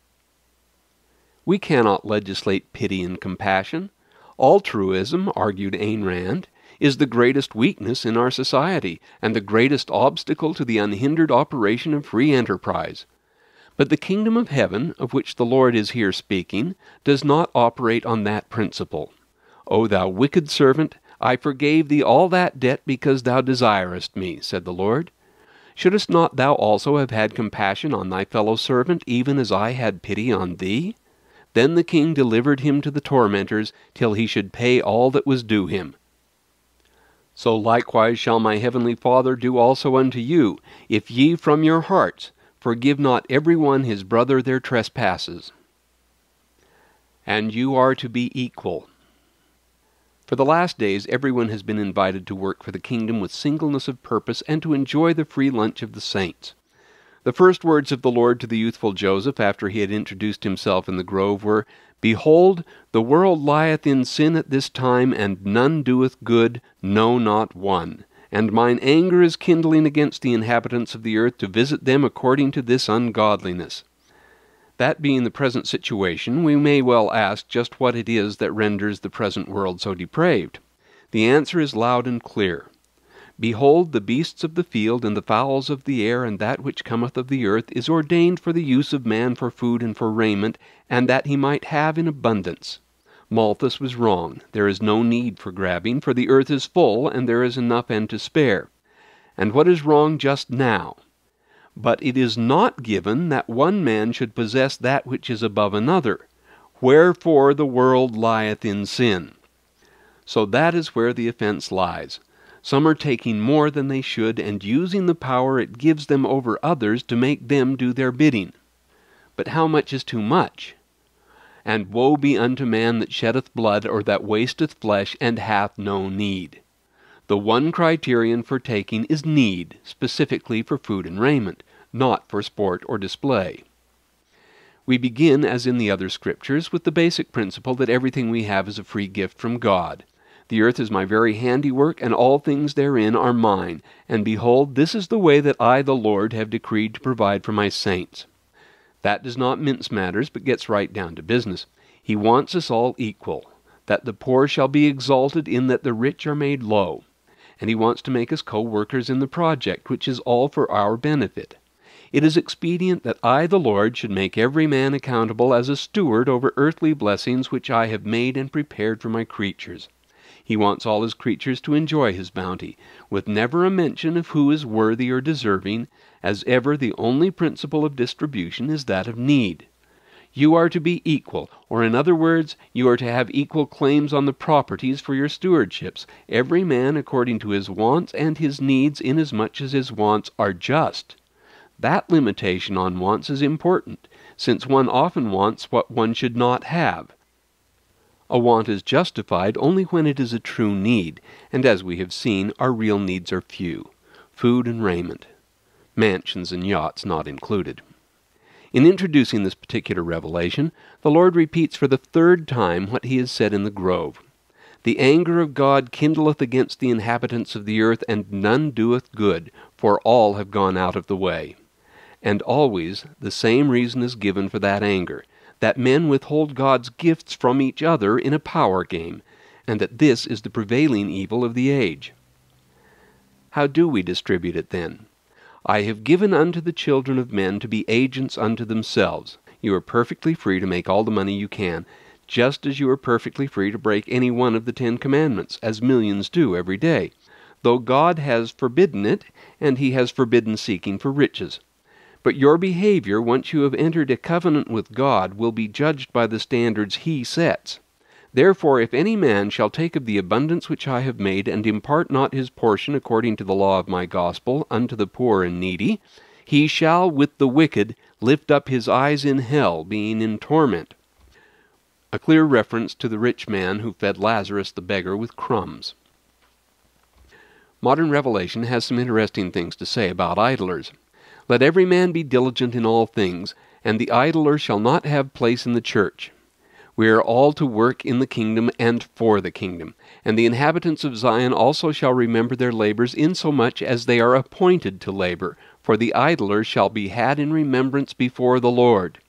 We cannot legislate pity and compassion. Altruism, argued Ayn Rand, is the greatest weakness in our society, and the greatest obstacle to the unhindered operation of free enterprise. But the kingdom of heaven, of which the Lord is here speaking, does not operate on that principle. O thou wicked servant, I forgave thee all that debt because thou desirest me, said the Lord. Shouldest not thou also have had compassion on thy fellow servant, even as I had pity on thee? Then the king delivered him to the tormentors, till he should pay all that was due him. So likewise shall my heavenly Father do also unto you, if ye from your hearts forgive not every one his brother their trespasses. And you are to be equal. For the last days everyone has been invited to work for the kingdom with singleness of purpose and to enjoy the free lunch of the saints. The first words of the Lord to the youthful Joseph after he had introduced himself in the grove were, Behold, the world lieth in sin at this time, and none doeth good, no, not one. And mine anger is kindling against the inhabitants of the earth to visit them according to this ungodliness. That being the present situation, we may well ask just what it is that renders the present world so depraved. The answer is loud and clear. Behold, the beasts of the field, and the fowls of the air, and that which cometh of the earth, is ordained for the use of man for food and for raiment, and that he might have in abundance. Malthus was wrong. There is no need for grabbing, for the earth is full, and there is enough and to spare. And what is wrong just now? But it is not given that one man should possess that which is above another. Wherefore the world lieth in sin. So that is where the offense lies. Some are taking more than they should, and using the power it gives them over others to make them do their bidding. But how much is too much? And woe be unto man that sheddeth blood, or that wasteth flesh, and hath no need. The one criterion for taking is need, specifically for food and raiment, not for sport or display. We begin, as in the other scriptures, with the basic principle that everything we have is a free gift from God. The earth is my very handiwork, and all things therein are mine. And behold, this is the way that I, the Lord, have decreed to provide for my saints. That does not mince matters, but gets right down to business. He wants us all equal, that the poor shall be exalted in that the rich are made low. And he wants to make us co-workers in the project, which is all for our benefit. It is expedient that I, the Lord, should make every man accountable as a steward over earthly blessings which I have made and prepared for my creatures. He wants all his creatures to enjoy his bounty, with never a mention of who is worthy or deserving, as ever the only principle of distribution is that of need. You are to be equal, or in other words, you are to have equal claims on the properties for your stewardships, every man according to his wants and his needs, inasmuch as his wants are just. That limitation on wants is important, since one often wants what one should not have. A want is justified only when it is a true need, and as we have seen, our real needs are few: food and raiment, mansions and yachts not included. In introducing this particular revelation, the Lord repeats for the third time what he has said in the grove. The anger of God kindleth against the inhabitants of the earth, and none doeth good, for all have gone out of the way. And always the same reason is given for that anger, that men withhold God's gifts from each other in a power game, and that this is the prevailing evil of the age. How do we distribute it then? I have given unto the children of men to be agents unto themselves. You are perfectly free to make all the money you can. just as you are perfectly free to break any one of the 10 Commandments, as millions do every day, though God has forbidden it, and He has forbidden seeking for riches. But your behavior, once you have entered a covenant with God, will be judged by the standards He sets. Therefore, if any man shall take of the abundance which I have made, and impart not his portion according to the law of my gospel unto the poor and needy, he shall with the wicked lift up his eyes in hell, being in torment. A clear reference to the rich man who fed Lazarus the beggar with crumbs. Modern revelation has some interesting things to say about idlers. Let every man be diligent in all things, and the idler shall not have place in the church. We are all to work in the kingdom and for the kingdom, and the inhabitants of Zion also shall remember their labors insomuch as they are appointed to labor, for the idler shall be had in remembrance before the Lord.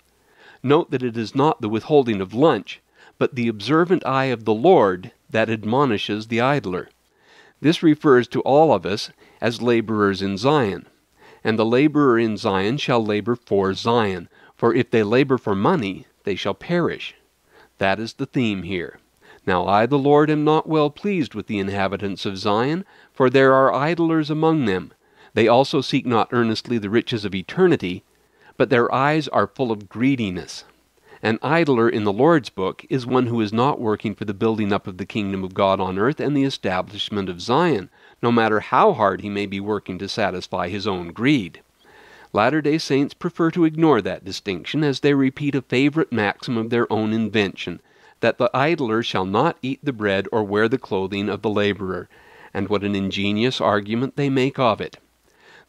Note that it is not the withholding of lunch, but the observant eye of the Lord that admonishes the idler. This refers to all of us as laborers in Zion. And the laborer in Zion shall labor for Zion, for if they labor for money, they shall perish. That is the theme here. Now I, the Lord, am not well pleased with the inhabitants of Zion, for there are idlers among them. They also seek not earnestly the riches of eternity, but their eyes are full of greediness. An idler in the Lord's book is one who is not working for the building up of the kingdom of God on earth and the establishment of Zion, no matter how hard he may be working to satisfy his own greed. Latter-day Saints prefer to ignore that distinction as they repeat a favorite maxim of their own invention, that the idler shall not eat the bread or wear the clothing of the laborer, and what an ingenious argument they make of it.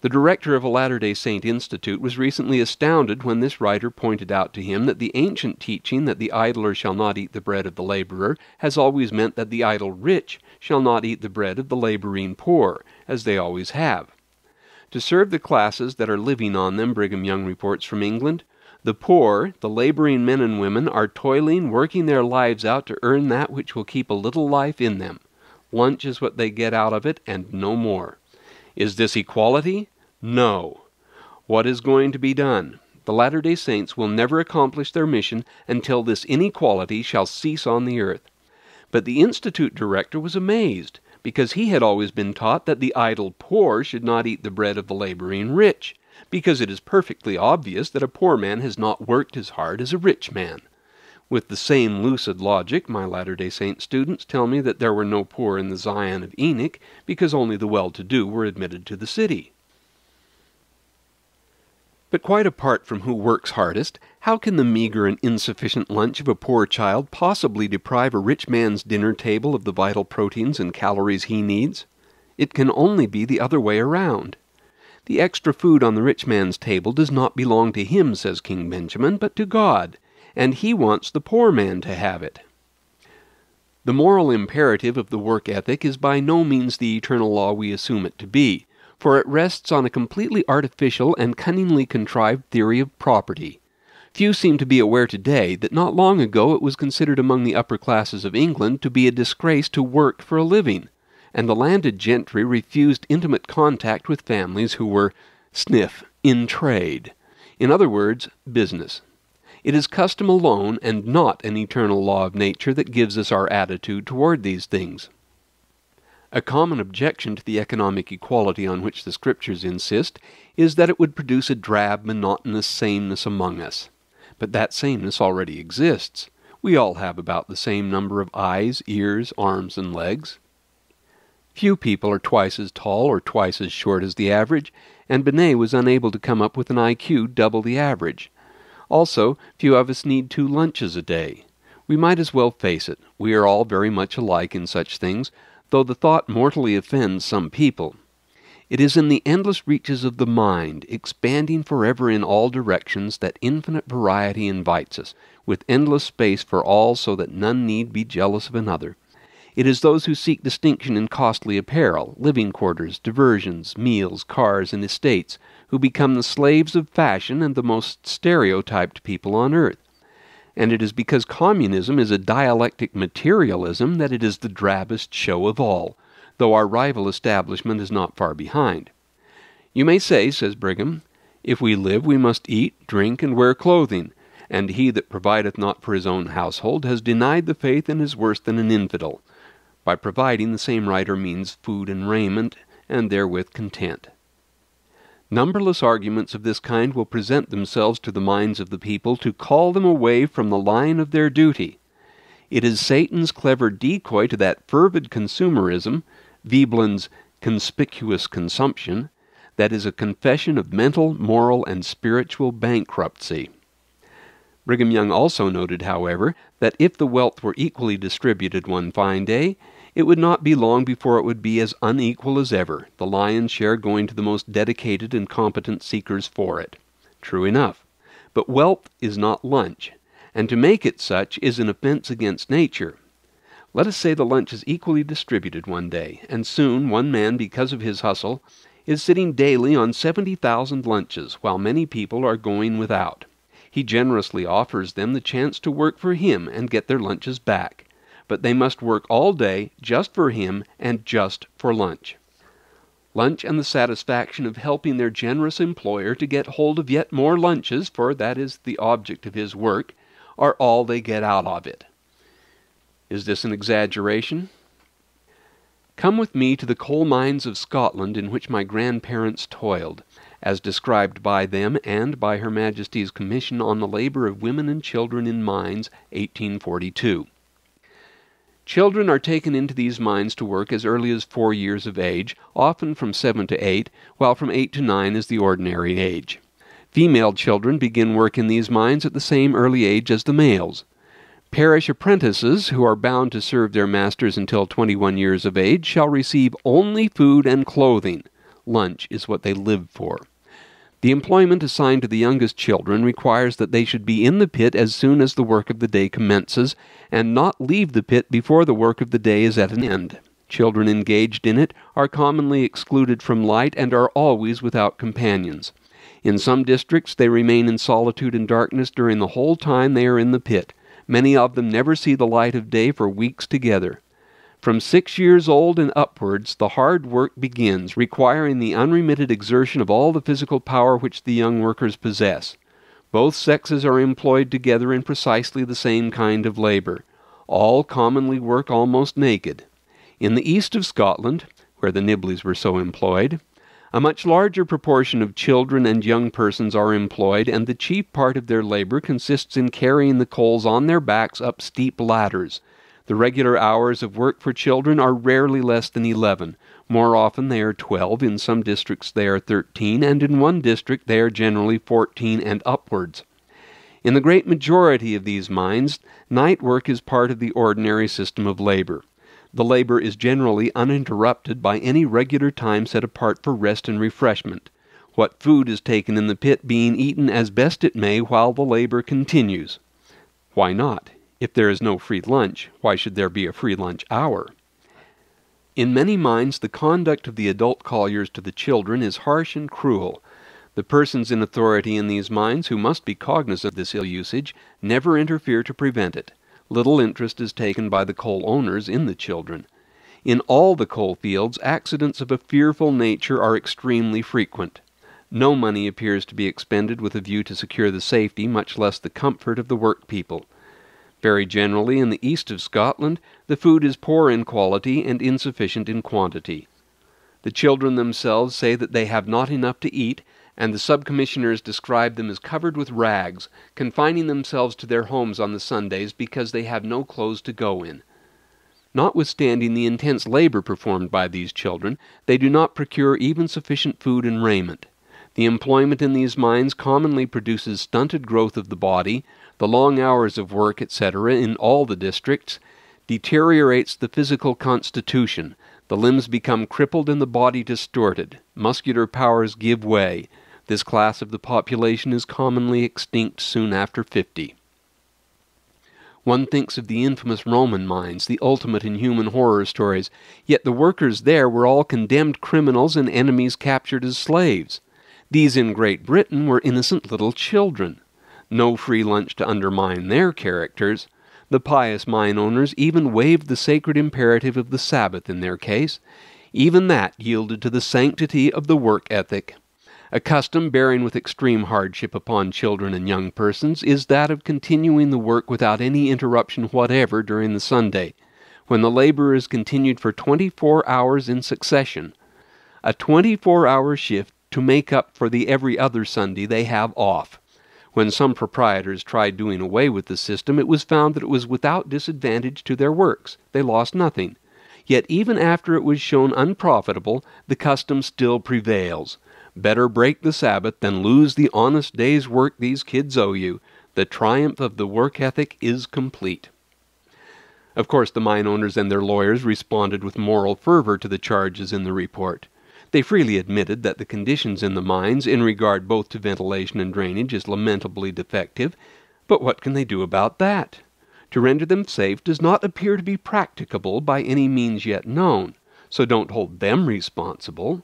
The director of a Latter-day Saint Institute was recently astounded when this writer pointed out to him that the ancient teaching that the idler shall not eat the bread of the laborer has always meant that the idle rich shall not eat the bread of the laboring poor, as they always have. To serve the classes that are living on them, Brigham Young reports from England, the poor, the laboring men and women, are toiling, working their lives out to earn that which will keep a little life in them. Lunch is what they get out of it, and no more. Is this equality? No. What is going to be done? The Latter-day Saints will never accomplish their mission until this inequality shall cease on the earth. But the Institute director was amazed, because he had always been taught that the idle poor should not eat the bread of the laboring rich, because it is perfectly obvious that a poor man has not worked as hard as a rich man. With the same lucid logic, my Latter-day Saint students tell me that there were no poor in the Zion of Enoch, because only the well-to-do were admitted to the city. But quite apart from who works hardest, how can the meager and insufficient lunch of a poor child possibly deprive a rich man's dinner table of the vital proteins and calories he needs? It can only be the other way around. The extra food on the rich man's table does not belong to him, says King Benjamin, but to God, and He wants the poor man to have it. The moral imperative of the work ethic is by no means the eternal law we assume it to be, for it rests on a completely artificial and cunningly contrived theory of property. Few seem to be aware today that not long ago it was considered among the upper classes of England to be a disgrace to work for a living, and the landed gentry refused intimate contact with families who were, sniff, in trade. In other words, business. It is custom alone and not an eternal law of nature that gives us our attitude toward these things. A common objection to the economic equality on which the Scriptures insist is that it would produce a drab, monotonous sameness among us. But that sameness already exists. We all have about the same number of eyes, ears, arms, and legs. Few people are twice as tall or twice as short as the average, and Binet was unable to come up with an IQ double the average. Also, few of us need 2 lunches a day. We might as well face it. We are all very much alike in such things, though the thought mortally offends some people. It is in the endless reaches of the mind, expanding forever in all directions, that infinite variety invites us, with endless space for all so that none need be jealous of another. It is those who seek distinction in costly apparel, living quarters, diversions, meals, cars, and estates, who become the slaves of fashion and the most stereotyped people on earth. And it is because communism is a dialectic materialism that it is the drabbest show of all, though our rival establishment is not far behind. You may say, says Brigham, if we live we must eat, drink, and wear clothing, and he that provideth not for his own household has denied the faith and is worse than an infidel. By providing, the same writer means food and raiment, and therewith content. Numberless arguments of this kind will present themselves to the minds of the people to call them away from the line of their duty. It is Satan's clever decoy to that fervid consumerism, Veblen's conspicuous consumption, that is a confession of mental, moral, and spiritual bankruptcy. Brigham Young also noted, however, that if the wealth were equally distributed one fine day, it would not be long before it would be as unequal as ever, the lion's share going to the most dedicated and competent seekers for it. True enough. But wealth is not lunch, and to make it such is an offense against nature. Let us say the lunch is equally distributed one day, and soon one man, because of his hustle, is sitting daily on 70,000 lunches, while many people are going without. He generously offers them the chance to work for him and get their lunches back. But they must work all day just for him and just for lunch. Lunch and the satisfaction of helping their generous employer to get hold of yet more lunches, for that is the object of his work, are all they get out of it. Is this an exaggeration? Come with me to the coal mines of Scotland in which my grandparents toiled, as described by them and by Her Majesty's Commission on the Labor of Women and Children in Mines, 1842. Children are taken into these mines to work as early as 4 years of age, often from 7 to 8, while from 8 to 9 is the ordinary age. Female children begin work in these mines at the same early age as the males. Parish apprentices, who are bound to serve their masters until 21 years of age, shall receive only food and clothing. Lunch is what they live for. The employment assigned to the youngest children requires that they should be in the pit as soon as the work of the day commences, and not leave the pit before the work of the day is at an end. Children engaged in it are commonly excluded from light and are always without companions. In some districts they remain in solitude and darkness during the whole time they are in the pit. Many of them never see the light of day for weeks together. From 6 years old and upwards, the hard work begins, requiring the unremitted exertion of all the physical power which the young workers possess. Both sexes are employed together in precisely the same kind of labor. All commonly work almost naked. In the east of Scotland, where the Nibleys were so employed, a much larger proportion of children and young persons are employed, and the chief part of their labor consists in carrying the coals on their backs up steep ladders. The regular hours of work for children are rarely less than 11. More often they are 12, in some districts they are 13, and in one district they are generally 14 and upwards. In the great majority of these mines, night work is part of the ordinary system of labor. The labor is generally uninterrupted by any regular time set apart for rest and refreshment. What food is taken in the pit being eaten as best it may while the labor continues. Why not? If there is no free lunch, why should there be a free lunch hour? In many mines, the conduct of the adult colliers to the children is harsh and cruel. The persons in authority in these mines, who must be cognizant of this ill usage, never interfere to prevent it. Little interest is taken by the coal owners in the children. In all the coal fields, accidents of a fearful nature are extremely frequent. No money appears to be expended with a view to secure the safety, much less the comfort, of the workpeople. Very generally, in the east of Scotland, the food is poor in quality and insufficient in quantity. The children themselves say that they have not enough to eat, and the sub-commissioners describe them as covered with rags, confining themselves to their homes on the Sundays because they have no clothes to go in. Notwithstanding the intense labor performed by these children, they do not procure even sufficient food and raiment. The employment in these mines commonly produces stunted growth of the body. The long hours of work, etc., in all the districts, deteriorates the physical constitution. The limbs become crippled and the body distorted. Muscular powers give way. This class of the population is commonly extinct soon after 50. One thinks of the infamous Roman mines, the ultimate in human horror stories, yet the workers there were all condemned criminals and enemies captured as slaves. These in Great Britain were innocent little children. No free lunch to undermine their characters. The pious mine owners even waived the sacred imperative of the Sabbath in their case. Even that yielded to the sanctity of the work ethic. A custom bearing with extreme hardship upon children and young persons is that of continuing the work without any interruption whatever during the Sunday, when the labor is continued for 24 hours in succession, a 24-hour shift to make up for the every other Sunday they have off. When some proprietors tried doing away with the system, it was found that it was without disadvantage to their works. They lost nothing. Yet even after it was shown unprofitable, the custom still prevails. Better break the Sabbath than lose the honest day's work these kids owe you. The triumph of the work ethic is complete. Of course, the mine owners and their lawyers responded with moral fervor to the charges in the report. They freely admitted that the conditions in the mines, in regard both to ventilation and drainage, is lamentably defective, but what can they do about that? To render them safe does not appear to be practicable by any means yet known, so don't hold them responsible.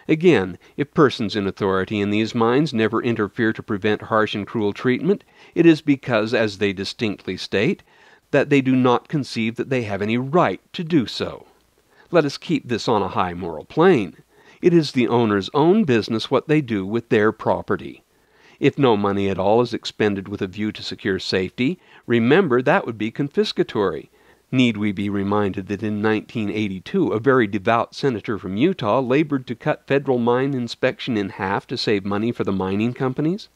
Again, if persons in authority in these mines never interfere to prevent harsh and cruel treatment, it is because, as they distinctly state, that they do not conceive that they have any right to do so. Let us keep this on a high moral plane. It is the owner's own business what they do with their property. If no money at all is expended with a view to secure safety, remember that would be confiscatory. Need we be reminded that in 1982 a very devout senator from Utah labored to cut federal mine inspection in half to save money for the mining companies?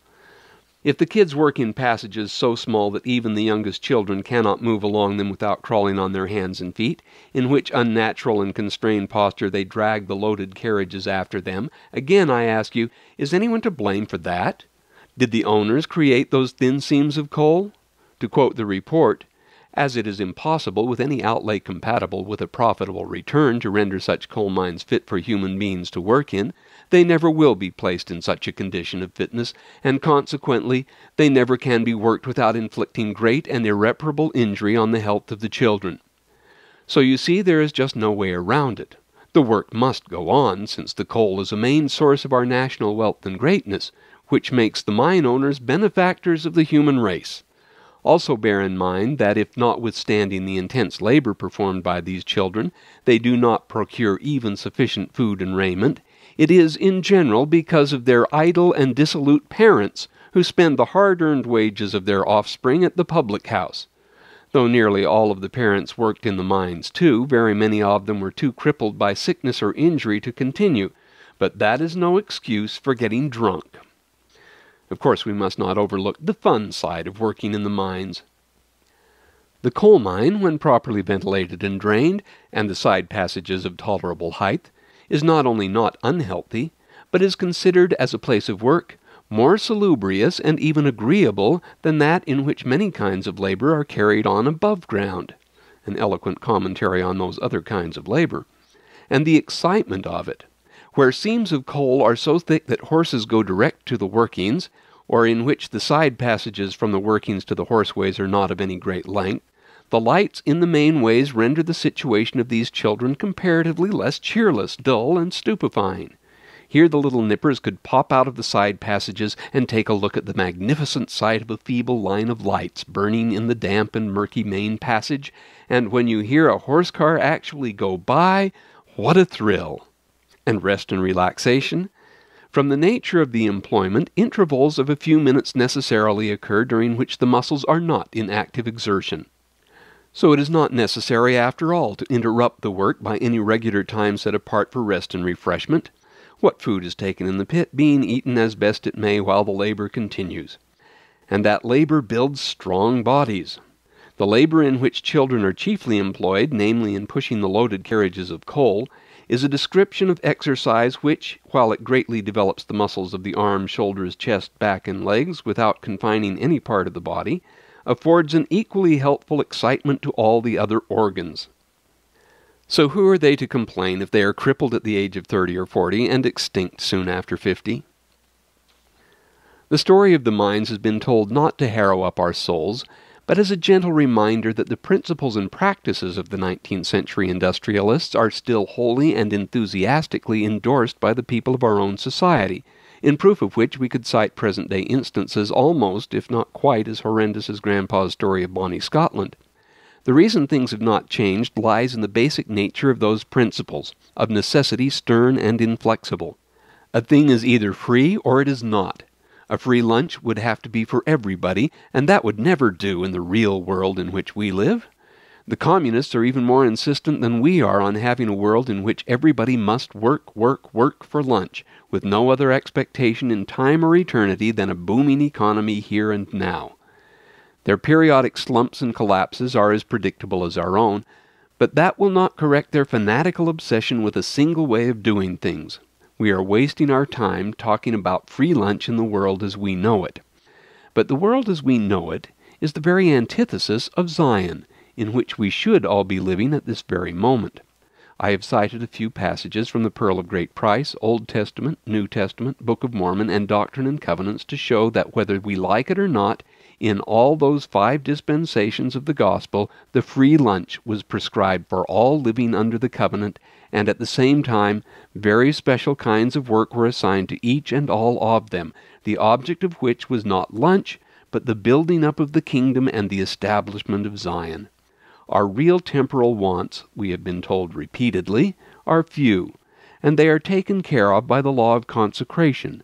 If the kids work in passages so small that even the youngest children cannot move along them without crawling on their hands and feet, in which unnatural and constrained posture they drag the loaded carriages after them, again I ask you, is anyone to blame for that? Did the owners create those thin seams of coal? To quote the report, as it is impossible with any outlay compatible with a profitable return to render such coal mines fit for human beings to work in, they never will be placed in such a condition of fitness, and consequently they never can be worked without inflicting great and irreparable injury on the health of the children. So you see there is just no way around it. The work must go on, since the coal is a main source of our national wealth and greatness, which makes the mine owners benefactors of the human race. Also bear in mind that if, notwithstanding the intense labor performed by these children, they do not procure even sufficient food and raiment, it is in general because of their idle and dissolute parents, who spend the hard-earned wages of their offspring at the public house. Though nearly all of the parents worked in the mines too, very many of them were too crippled by sickness or injury to continue, but that is no excuse for getting drunk. Of course, we must not overlook the fun side of working in the mines. The coal mine, when properly ventilated and drained, and the side passages of tolerable height, is not only not unhealthy, but is considered as a place of work more salubrious and even agreeable than that in which many kinds of labor are carried on above ground, an eloquent commentary on those other kinds of labor, and the excitement of it, where seams of coal are so thick that horses go direct to the workings, or in which the side passages from the workings to the horseways are not of any great length, the lights in the main ways render the situation of these children comparatively less cheerless, dull, and stupefying. Here the little nippers could pop out of the side passages and take a look at the magnificent sight of a feeble line of lights burning in the damp and murky main passage, and when you hear a horse car actually go by, what a thrill! And rest and relaxation? From the nature of the employment, intervals of a few minutes necessarily occur during which the muscles are not in active exertion. So it is not necessary, after all, to interrupt the work by any regular time set apart for rest and refreshment, what food is taken in the pit being eaten as best it may while the labor continues. And that labor builds strong bodies. The labor in which children are chiefly employed, namely in pushing the loaded carriages of coal, is a description of exercise which, while it greatly develops the muscles of the arms, shoulders, chest, back, and legs without confining any part of the body, affords an equally helpful excitement to all the other organs. So who are they to complain if they are crippled at the age of 30 or 40 and extinct soon after 50? The story of the mines has been told not to harrow up our souls, but as a gentle reminder that the principles and practices of the 19th century industrialists are still wholly and enthusiastically endorsed by the people of our own society, in proof of which we could cite present-day instances almost, if not quite, as horrendous as Grandpa's story of Bonnie Scotland. The reason things have not changed lies in the basic nature of those principles, of necessity stern and inflexible. A thing is either free or it is not. A free lunch would have to be for everybody, and that would never do in the real world in which we live. The communists are even more insistent than we are on having a world in which everybody must work, work, work for lunch, with no other expectation in time or eternity than a booming economy here and now. Their periodic slumps and collapses are as predictable as our own, but that will not correct their fanatical obsession with a single way of doing things. We are wasting our time talking about free lunch in the world as we know it. But the world as we know it is the very antithesis of Zion, in which we should all be living at this very moment. I have cited a few passages from the Pearl of Great Price, Old Testament, New Testament, Book of Mormon, and Doctrine and Covenants to show that whether we like it or not, in all those 5 dispensations of the gospel, the free lunch was prescribed for all living under the covenant, and at the same time, very special kinds of work were assigned to each and all of them, the object of which was not lunch, but the building up of the kingdom and the establishment of Zion. Our real temporal wants, we have been told repeatedly, are few, and they are taken care of by the law of consecration.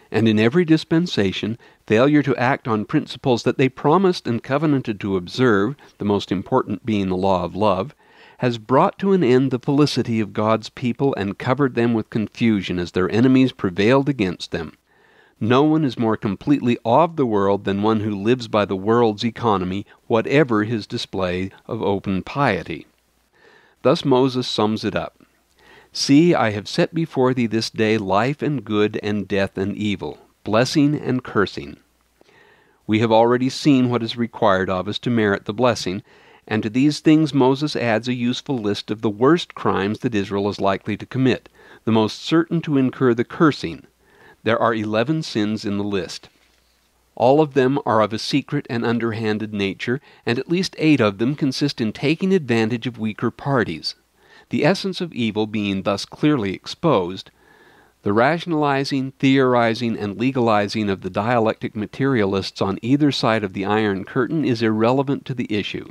And in every dispensation, failure to act on principles that they promised and covenanted to observe, the most important being the law of love, has brought to an end the felicity of God's people and covered them with confusion as their enemies prevailed against them. No one is more completely of the world than one who lives by the world's economy, whatever his display of open piety. Thus Moses sums it up. See, I have set before thee this day life and good and death and evil, blessing and cursing. We have already seen what is required of us to merit the blessing, and to these things Moses adds a useful list of the worst crimes that Israel is likely to commit, the most certain to incur the cursing. There are 11 sins in the list. All of them are of a secret and underhanded nature, and at least 8 of them consist in taking advantage of weaker parties. The essence of evil being thus clearly exposed, the rationalizing, theorizing, and legalizing of the dialectic materialists on either side of the Iron Curtain is irrelevant to the issue,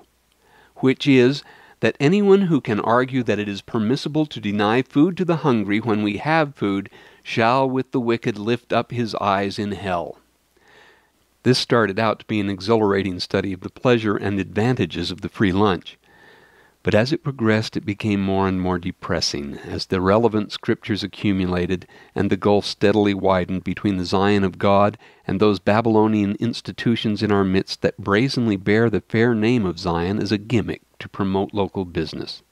which is that anyone who can argue that it is permissible to deny food to the hungry when we have food shall with the wicked lift up his eyes in hell. This started out to be an exhilarating study of the pleasure and advantages of the free lunch. But as it progressed, it became more and more depressing, as the relevant scriptures accumulated, and the gulf steadily widened between the Zion of God and those Babylonian institutions in our midst that brazenly bear the fair name of Zion as a gimmick to promote local business.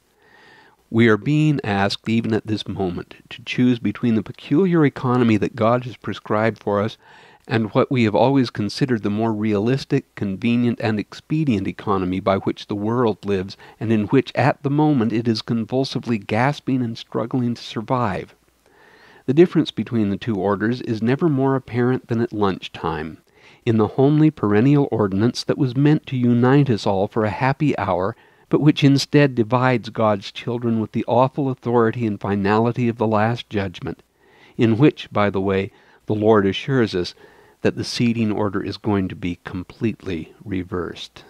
We are being asked, even at this moment, to choose between the peculiar economy that God has prescribed for us and what we have always considered the more realistic, convenient, and expedient economy by which the world lives, and in which at the moment it is convulsively gasping and struggling to survive. The difference between the 2 orders is never more apparent than at lunchtime, in the homely perennial ordinance that was meant to unite us all for a happy hour, but which instead divides God's children with the awful authority and finality of the Last Judgment, in which, by the way, the Lord assures us that the seating order is going to be completely reversed.